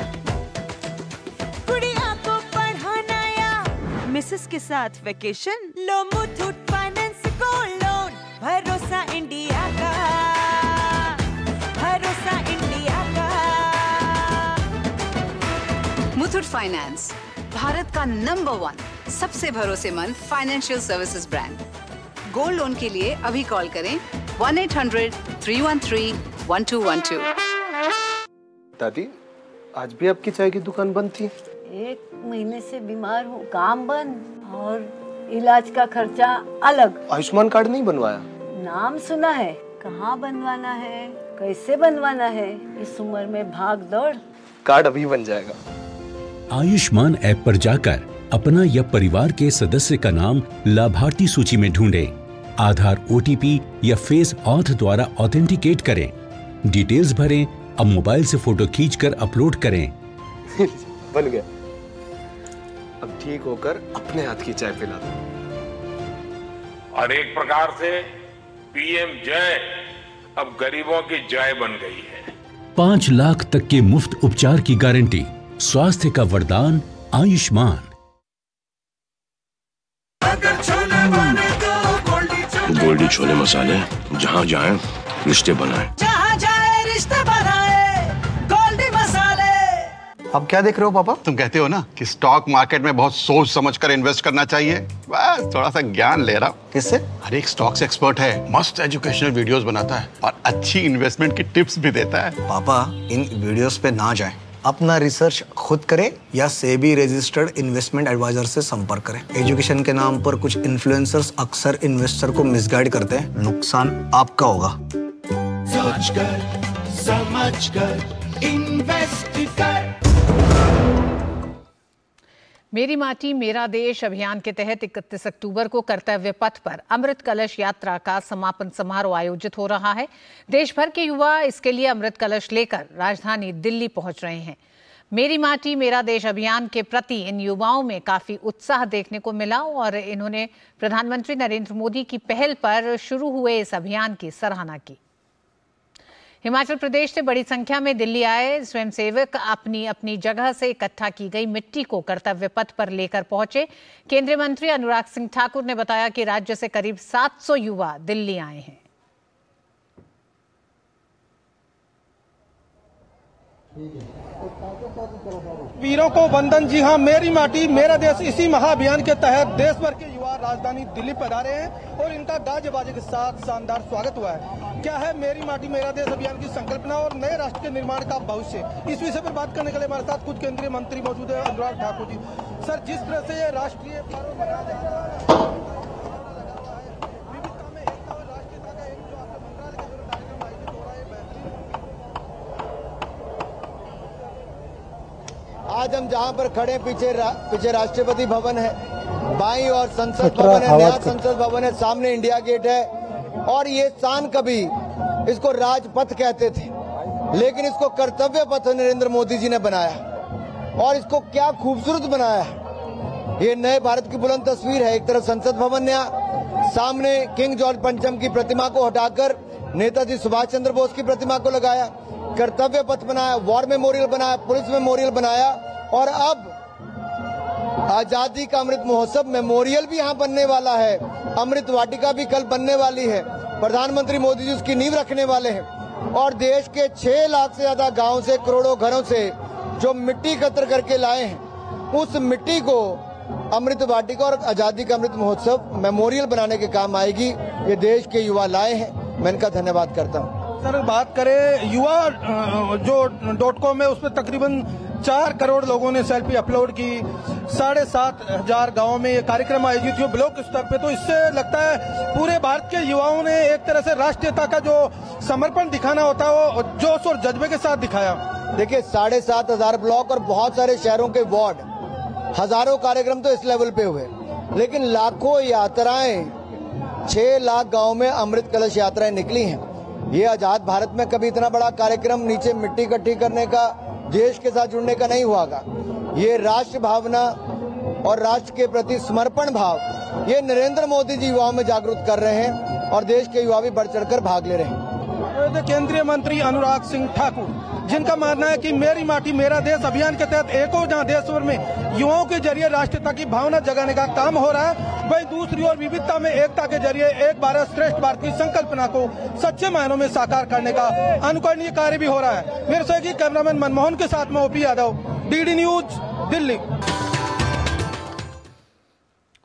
गुड़िया को पढ़ाना या मिसेस के साथ वेकेशन, लो मुथूट फाइनेंस गोल्ड लोन। भरोसा इंडिया का, भरोसा इंडिया का। मुथूट फाइनेंस, भारत का नंबर 1 सबसे भरोसेमंद financial services brand. Gold loan के लिए अभी कॉल करें 1-800-313-1212। दादी, आज भी आपकी चाय की दुकान बंद थी? 1 महीने से बीमार हूँ, काम बंद और इलाज का खर्चा अलग। आयुष्मान कार्ड नहीं बनवाया? नाम सुना है, कहाँ बनवाना है, कैसे बनवाना है, इस उम्र में भाग दौड़। कार्ड अभी बन जाएगा। आयुष्मान ऐप पर जाकर अपना या परिवार के सदस्य का नाम लाभार्थी सूची में ढूंढें। आधार, OTP या फेस ऑथ द्वारा ऑथेंटिकेट करें। डिटेल्स भरें। अब मोबाइल से फोटो खींचकर अपलोड करें। बन गया। अब ठीक होकर अपने हाथ की चाय पिला दो। और एक प्रकार से PM जय अब गरीबों की जय बन गई है। 5 लाख तक के मुफ्त उपचार की गारंटी, स्वास्थ्य का वरदान आयुष्मान। अगर छोले बने तो गोल्डी छोले मसाले, जहाँ जाए रिश्ते बनाए। जहाँ जाए रिश्ते बनाए, गोल्डी मसाले। अब क्या देख रहे हो पापा? तुम कहते हो ना कि स्टॉक मार्केट में बहुत सोच समझ कर इन्वेस्ट करना चाहिए, बस थोड़ा सा ज्ञान ले रहा हूँ। किससे? अरे एक स्टॉक्स एक्सपर्ट है, मस्त एजुकेशनल वीडियोस बनाता है और अच्छी इन्वेस्टमेंट की टिप्स भी देता है। पापा इन वीडियोस पे ना जाएं, अपना रिसर्च खुद करें या सेबी रजिस्टर्ड इन्वेस्टमेंट एडवाइजर से संपर्क करें। एजुकेशन के नाम पर कुछ इन्फ्लुएंसर्स अक्सर इन्वेस्टर को मिसगाइड करते हैं, नुकसान आपका होगा। सोच कर समझ कर इन्वेस्ट कर। मेरी माटी मेरा देश अभियान के तहत 31 अक्टूबर को कर्तव्य पथ पर अमृत कलश यात्रा का समापन समारोह आयोजित हो रहा है। देश भर के युवा इसके लिए अमृत कलश लेकर राजधानी दिल्ली पहुंच रहे हैं। मेरी माटी मेरा देश अभियान के प्रति इन युवाओं में काफी उत्साह देखने को मिला और इन्होंने प्रधानमंत्री नरेंद्र मोदी की पहल पर शुरू हुए इस अभियान की सराहना की। हिमाचल प्रदेश से बड़ी संख्या में दिल्ली आए स्वयंसेवक अपनी अपनी जगह से इकट्ठा की गई मिट्टी को कर्तव्य पथ पर लेकर पहुंचे। केंद्रीय मंत्री अनुराग सिंह ठाकुर ने बताया कि राज्य से करीब 700 युवा दिल्ली आए हैं। वीरों को वंदन। जी हाँ, मेरी माटी मेरा देश इसी महाअभियान के तहत देश भर के युवा राजधानी दिल्ली पधारे हैं और इनका गाजे बाजे के साथ शानदार स्वागत हुआ है। क्या है मेरी माटी मेरा देश अभियान की संकल्पना और नए राष्ट्र के निर्माण का भविष्य, इस विषय पर बात करने के लिए हमारे साथ कुछ केंद्रीय मंत्री मौजूद है। अनुराग ठाकुर जी, सर जिस तरह से ये राष्ट्रीय पर्व मनाया जा रहा है, आज हम जहां पर खड़े पीछे राष्ट्रपति भवन है, बाईं और संसद भवन है, नया संसद भवन है, सामने इंडिया गेट है। और ये स्थान कभी इसको राजपथ कहते थे, लेकिन इसको कर्तव्य पथ नरेंद्र मोदी जी ने बनाया और इसको क्या खूबसूरत बनाया है। ये नए भारत की बुलंद तस्वीर है। एक तरफ संसद भवन नया, सामने किंग जॉर्ज पंचम की प्रतिमा को हटाकर नेताजी सुभाष चंद्र बोस की प्रतिमा को लगाया, कर्तव्य पथ बनाया, वॉर मेमोरियल बनाया, पुलिस मेमोरियल बनाया और अब आजादी का अमृत महोत्सव मेमोरियल भी यहाँ बनने वाला है। अमृत वाटिका भी कल बनने वाली है। प्रधानमंत्री मोदी जी उसकी नींव रखने वाले हैं और देश के 6 लाख से ज्यादा गांव से, करोड़ों घरों से जो मिट्टी एकत्र करके लाए हैं, उस मिट्टी को अमृत वाटिका और आजादी का अमृत महोत्सव मेमोरियल बनाने के काम आएगी। ये देश के युवा लाए हैं, मैं इनका धन्यवाद करता हूँ। सर बात करें युवा जो .com है, उस पर तकरीबन 4 करोड़ लोगों ने सेल्फी अपलोड की। 7,500 गाँव में ये कार्यक्रम आयोजित हुआ ब्लॉक स्तर पे। तो इससे लगता है पूरे भारत के युवाओं ने एक तरह से राष्ट्रीयता का जो समर्पण दिखाना होता है वो जोश और जज्बे के साथ दिखाया। देखिए 7,500 ब्लॉक और बहुत सारे शहरों के वार्ड, हजारों कार्यक्रम तो इस लेवल पे हुए, लेकिन लाखों यात्राएं 6 लाख गाँव में अमृत कलश यात्राएं निकली हैं। ये आजाद भारत में कभी इतना बड़ा कार्यक्रम नीचे मिट्टी इकट्ठी करने का, देश के साथ जुड़ने का नहीं हुआगा। ये राष्ट्र भावना और राष्ट्र के प्रति समर्पण भाव, ये नरेंद्र मोदी जी युवाओं में जागरूक कर रहे हैं और देश के युवा भी बढ़ चढ़कर भाग ले रहे हैं। केंद्रीय मंत्री अनुराग सिंह ठाकुर, जिनका मानना है कि मेरी माटी मेरा देश अभियान के तहत एक और जहां देश भर में युवाओं के जरिए राष्ट्रीयता की भावना जगाने का काम हो रहा है, वही दूसरी ओर विविधता में एकता के जरिए एक भारत श्रेष्ठ भारत की संकल्पना को सच्चे मायनों में साकार करने का अनुकरणीय कार्य भी हो रहा है। मेरे सहयोगी कैमरामैन मनमोहन के साथ में OP Yadav, DD news, Delhi.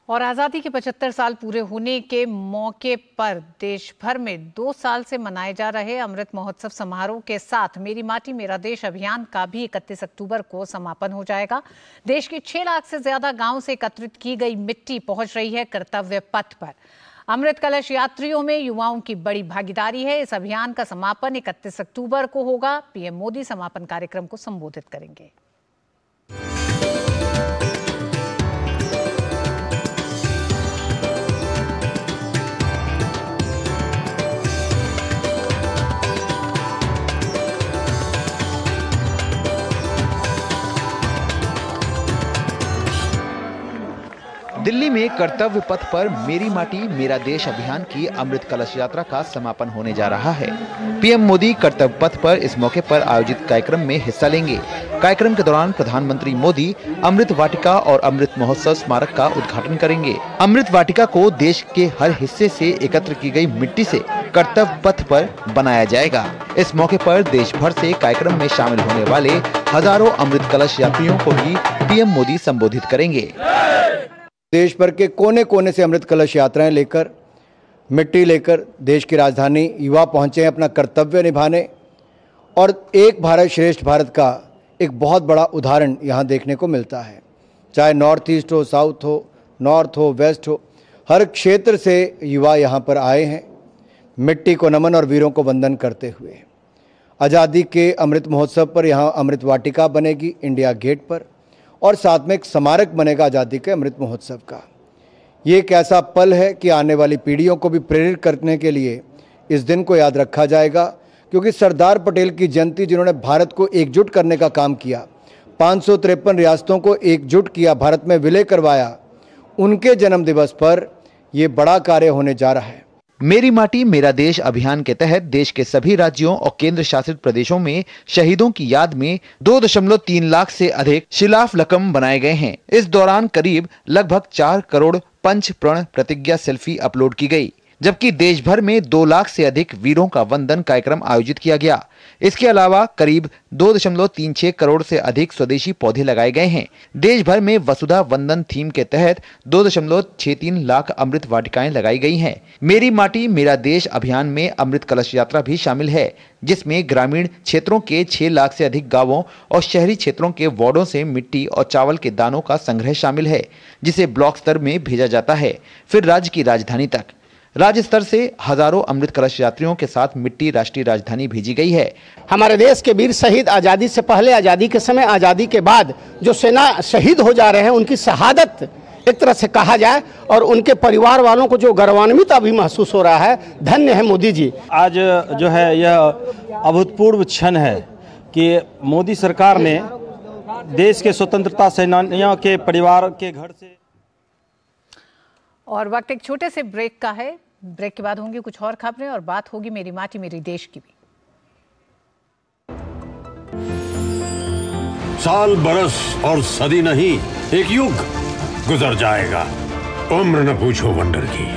और आज़ादी के 75 साल पूरे होने के मौके पर देश भर में 2 साल से मनाए जा रहे अमृत महोत्सव समारोह के साथ मेरी माटी मेरा देश अभियान का भी 31 अक्टूबर को समापन हो जाएगा। देश के 6 लाख से ज्यादा गांव से एकत्रित की गई मिट्टी पहुंच रही है कर्तव्य पथ पर। अमृत कलश यात्रियों में युवाओं की बड़ी भागीदारी है। इस अभियान का समापन 31 अक्टूबर को होगा। पीएम मोदी समापन कार्यक्रम को संबोधित करेंगे। दिल्ली में कर्तव्य पथ पर मेरी माटी मेरा देश अभियान की अमृत कलश यात्रा का समापन होने जा रहा है। पीएम मोदी कर्तव्य पथ पर इस मौके पर आयोजित कार्यक्रम में हिस्सा लेंगे। कार्यक्रम के दौरान प्रधानमंत्री मोदी अमृत वाटिका और अमृत महोत्सव स्मारक का उद्घाटन करेंगे। अमृत वाटिका को देश के हर हिस्से से एकत्र की गई मिट्टी से कर्तव्य पथ पर बनाया जाएगा। इस मौके पर देश भर से कार्यक्रम में शामिल होने वाले हजारों अमृत कलश यात्रियों को भी पीएम मोदी संबोधित करेंगे। देश भर के कोने कोने से अमृत कलश यात्राएं लेकर, मिट्टी लेकर देश की राजधानी युवा पहुंचे हैं अपना कर्तव्य निभाने, और एक भारत श्रेष्ठ भारत का एक बहुत बड़ा उदाहरण यहाँ देखने को मिलता है। चाहे नॉर्थ ईस्ट हो, साउथ हो, नॉर्थ हो, वेस्ट हो, हर क्षेत्र से युवा यहाँ पर आए हैं मिट्टी को नमन और वीरों को वंदन करते हुए। आज़ादी के अमृत महोत्सव पर यहाँ अमृत वाटिका बनेगी इंडिया गेट पर, और साथ में एक स्मारक बनेगा आज़ादी के अमृत महोत्सव का। ये एक ऐसा पल है कि आने वाली पीढ़ियों को भी प्रेरित करने के लिए इस दिन को याद रखा जाएगा, क्योंकि सरदार पटेल की जयंती, जिन्होंने भारत को एकजुट करने का काम किया, 553 रियासतों को एकजुट किया, भारत में विलय करवाया, उनके जन्म दिवस पर यह बड़ा कार्य होने जा रहा है। मेरी माटी मेरा देश अभियान के तहत देश के सभी राज्यों और केंद्र शासित प्रदेशों में शहीदों की याद में 2.3 लाख से अधिक शिलाफलकम बनाए गए हैं। इस दौरान करीब लगभग 4 करोड़ पंच प्रण प्रतिज्ञा सेल्फी अपलोड की गई, जबकि देश भर में 2 लाख से अधिक वीरों का वंदन कार्यक्रम आयोजित किया गया। इसके अलावा करीब 2.36 करोड़ से अधिक स्वदेशी पौधे लगाए गए हैं। देश भर में वसुधा वंदन थीम के तहत 2.63 लाख अमृत वाटिकाएं लगाई गई हैं। मेरी माटी मेरा देश अभियान में अमृत कलश यात्रा भी शामिल है, जिसमें ग्रामीण क्षेत्रों के 6 लाख से अधिक गांवों और शहरी क्षेत्रों के वार्डों से मिट्टी और चावल के दानों का संग्रह शामिल है, जिसे ब्लॉक स्तर में भेजा जाता है, फिर राज्य की राजधानी तक। राज्य स्तर से हजारों अमृत कलश यात्रियों के साथ मिट्टी राष्ट्रीय राजधानी भेजी गई है। हमारे देश के वीर शहीद आज़ादी से पहले, आज़ादी के समय, आज़ादी के बाद जो सेना शहीद हो जा रहे हैं, उनकी शहादत एक तरह से कहा जाए, और उनके परिवार वालों को जो गौरवान्वित अभी महसूस हो रहा है। धन्य है मोदी जी। आज जो है यह अभूतपूर्व क्षण है कि मोदी सरकार ने देश के स्वतंत्रता सेनानियों के परिवार के घर से। और वक्त एक छोटे से ब्रेक का है। ब्रेक के बाद होंगी कुछ और खबरें और बात होगी मेरी माटी मेरी देश की भी। साल बरस और सदी नहीं, एक युग गुजर जाएगा। उम्र न पूछो वंडर की,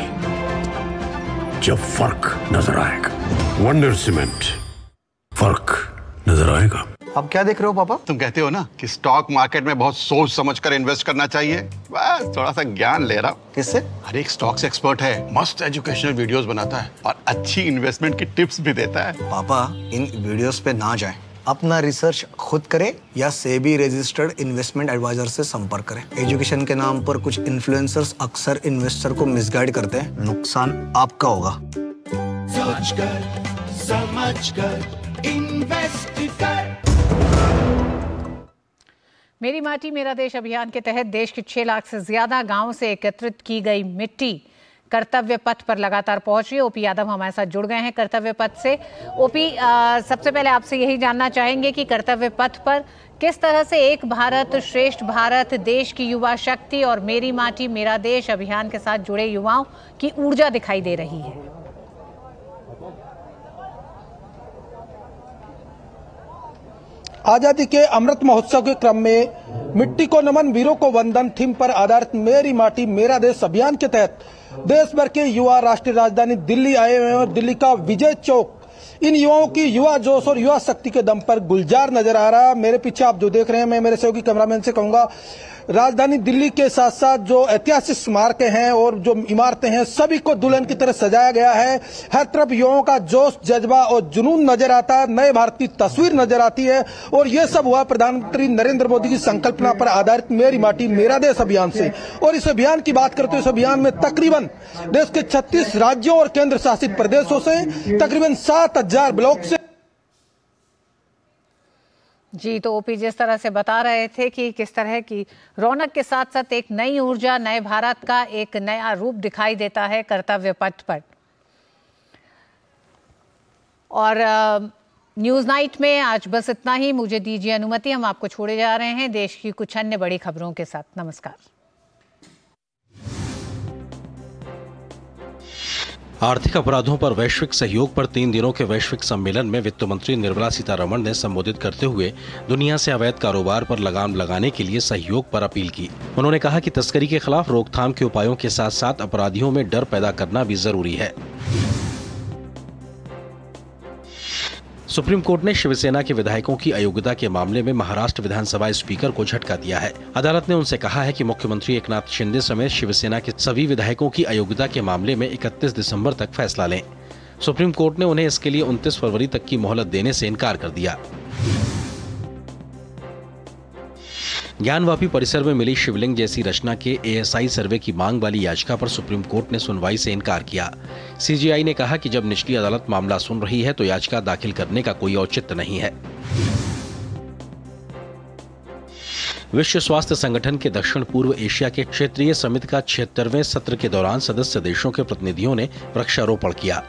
जब फर्क नजर आएगा। वंडर सीमेंट, फर्क नजर आएगा। अब क्या देख रहे हो पापा? तुम कहते हो ना कि स्टॉक मार्केट में बहुत सोच समझकर इन्वेस्ट करना चाहिए, बस थोड़ा सा ज्ञान ले रहा हूँ। किससे? हर एक स्टॉक्स एक्सपर्ट है, मस्त एजुकेशनल वीडियोस बनाता है और अच्छी इन्वेस्टमेंट की टिप्स भी देता है। पापा इन वीडियोस पे ना जाएं, अपना रिसर्च खुद करें या सेबी रजिस्टर्ड इन्वेस्टमेंट एडवाइजर से संपर्क करें। एजुकेशन के नाम पर कुछ इन्फ्लुएंसर्स अक्सर इन्वेस्टर को मिसगाइड करते हैं, नुकसान आपका होगा। सोच कर समझ कर इन्वेस्ट कर। मेरी माटी मेरा देश अभियान के तहत देश के 6 लाख से ज्यादा गांवों से एकत्रित की गई मिट्टी कर्तव्य पथ पर लगातार पहुंच रही है। ओपी यादव हमारे साथ जुड़ गए हैं कर्तव्य पथ से। ओपी, सबसे पहले आपसे यही जानना चाहेंगे कि कर्तव्य पथ पर किस तरह से एक भारत श्रेष्ठ भारत, देश की युवा शक्ति और मेरी माटी मेरा देश अभियान के साथ जुड़े युवाओं की ऊर्जा दिखाई दे रही है। आजादी के अमृत महोत्सव के क्रम में मिट्टी को नमन वीरों को वंदन थीम पर आधारित मेरी माटी मेरा देश अभियान के तहत देश भर के युवा राष्ट्रीय राजधानी दिल्ली आए हुए हैं और दिल्ली का विजय चौक इन युवाओं की युवा जोश और युवा शक्ति के दम पर गुलजार नजर आ रहा है। मेरे पीछे आप जो देख रहे हैं, मैं मेरे सहयोगी कैमरामैन से कहूंगा, राजधानी दिल्ली के साथ साथ जो ऐतिहासिक स्मारक हैं और जो इमारतें हैं, सभी को दुल्हन की तरह सजाया गया है। हर तरफ युवाओं का जोश, जज्बा और जुनून नजर आता है, नए भारत की तस्वीर नजर आती है। और ये सब हुआ प्रधानमंत्री नरेंद्र मोदी की संकल्पना पर आधारित मेरी माटी मेरा देश अभियान से। और इस अभियान की बात करते हैं, इस अभियान में तकरीबन देश के 36 राज्यों और केंद्र शासित प्रदेशों से तकरीबन 7000 ब्लॉक से। जी, तो ओपी जिस तरह से बता रहे थे कि किस तरह की रौनक के साथ साथ एक नई ऊर्जा, नए भारत का एक नया रूप दिखाई देता है कर्तव्य पथ पर। और न्यूज़ नाइट में आज बस इतना ही। मुझे दीजिए अनुमति, हम आपको छोड़े जा रहे हैं देश की कुछ अन्य बड़ी खबरों के साथ। नमस्कार। आर्थिक अपराधों पर वैश्विक सहयोग पर 3 दिनों के वैश्विक सम्मेलन में वित्त मंत्री निर्मला सीतारमण ने संबोधित करते हुए दुनिया से अवैध कारोबार पर लगाम लगाने के लिए सहयोग पर अपील की। उन्होंने कहा कि तस्करी के खिलाफ रोकथाम के उपायों के साथ साथ अपराधियों में डर पैदा करना भी जरूरी है। सुप्रीम कोर्ट ने शिवसेना के विधायकों की अयोग्यता के मामले में महाराष्ट्र विधानसभा स्पीकर को झटका दिया है। अदालत ने उनसे कहा है कि मुख्यमंत्री एकनाथ शिंदे समेत शिवसेना के सभी विधायकों की अयोग्यता के मामले में 31 दिसंबर तक फैसला लें। सुप्रीम कोर्ट ने उन्हें इसके लिए 29 फरवरी तक की मोहलत देने से इनकार कर दिया। ज्ञानवापी परिसर में मिली शिवलिंग जैसी रचना के ASI सर्वे की मांग वाली याचिका पर सुप्रीम कोर्ट ने सुनवाई से इनकार किया। CGI ने कहा कि जब निचली अदालत मामला सुन रही है तो याचिका दाखिल करने का कोई औचित्य नहीं है। विश्व स्वास्थ्य संगठन के दक्षिण पूर्व एशिया के क्षेत्रीय समिति का 76वें सत्र के दौरान सदस्य देशों के प्रतिनिधियों ने वृक्षारोपण किया।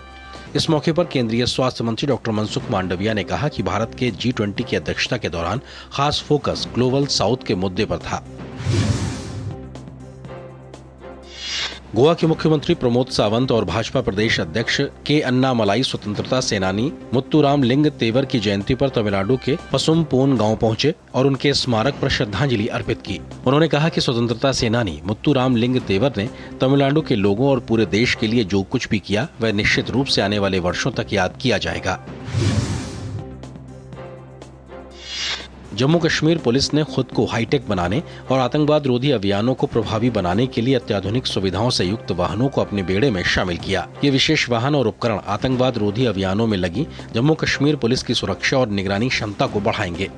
इस मौके पर केंद्रीय स्वास्थ्य मंत्री डॉक्टर मनसुख मांडविया ने कहा कि भारत के G20 की अध्यक्षता के दौरान खास फोकस ग्लोबल साउथ के मुद्दे पर था। गोवा के मुख्यमंत्री प्रमोद सावंत और भाजपा प्रदेश अध्यक्ष के अन्नामलाई स्वतंत्रता सेनानी मुत्तुराम लिंग तेवर की जयंती पर तमिलनाडु के पसुमपोन गांव पहुंचे और उनके स्मारक पर श्रद्धांजलि अर्पित की। उन्होंने कहा कि स्वतंत्रता सेनानी मुत्तुराम लिंग तेवर ने तमिलनाडु के लोगों और पूरे देश के लिए जो कुछ भी किया वह निश्चित रूप से आने वाले वर्षों तक याद किया जाएगा। जम्मू कश्मीर पुलिस ने खुद को हाईटेक बनाने और आतंकवाद रोधी अभियानों को प्रभावी बनाने के लिए अत्याधुनिक सुविधाओं से युक्त वाहनों को अपने बेड़े में शामिल किया। ये विशेष वाहन और उपकरण आतंकवाद रोधी अभियानों में लगी जम्मू कश्मीर पुलिस की सुरक्षा और निगरानी क्षमता को बढ़ाएंगे।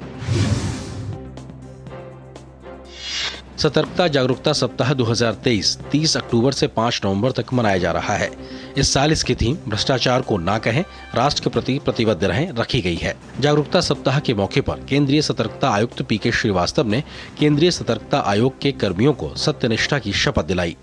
सतर्कता जागरूकता सप्ताह 2023 30 अक्टूबर से 5 नवंबर तक मनाया जा रहा है। इस साल इसकी थीम भ्रष्टाचार को ना कहें, राष्ट्र के प्रति प्रतिबद्ध रहें रखी गई है। जागरूकता सप्ताह के मौके पर केंद्रीय सतर्कता आयुक्त PK श्रीवास्तव ने केंद्रीय सतर्कता आयोग के कर्मियों को सत्यनिष्ठा की शपथ दिलाई।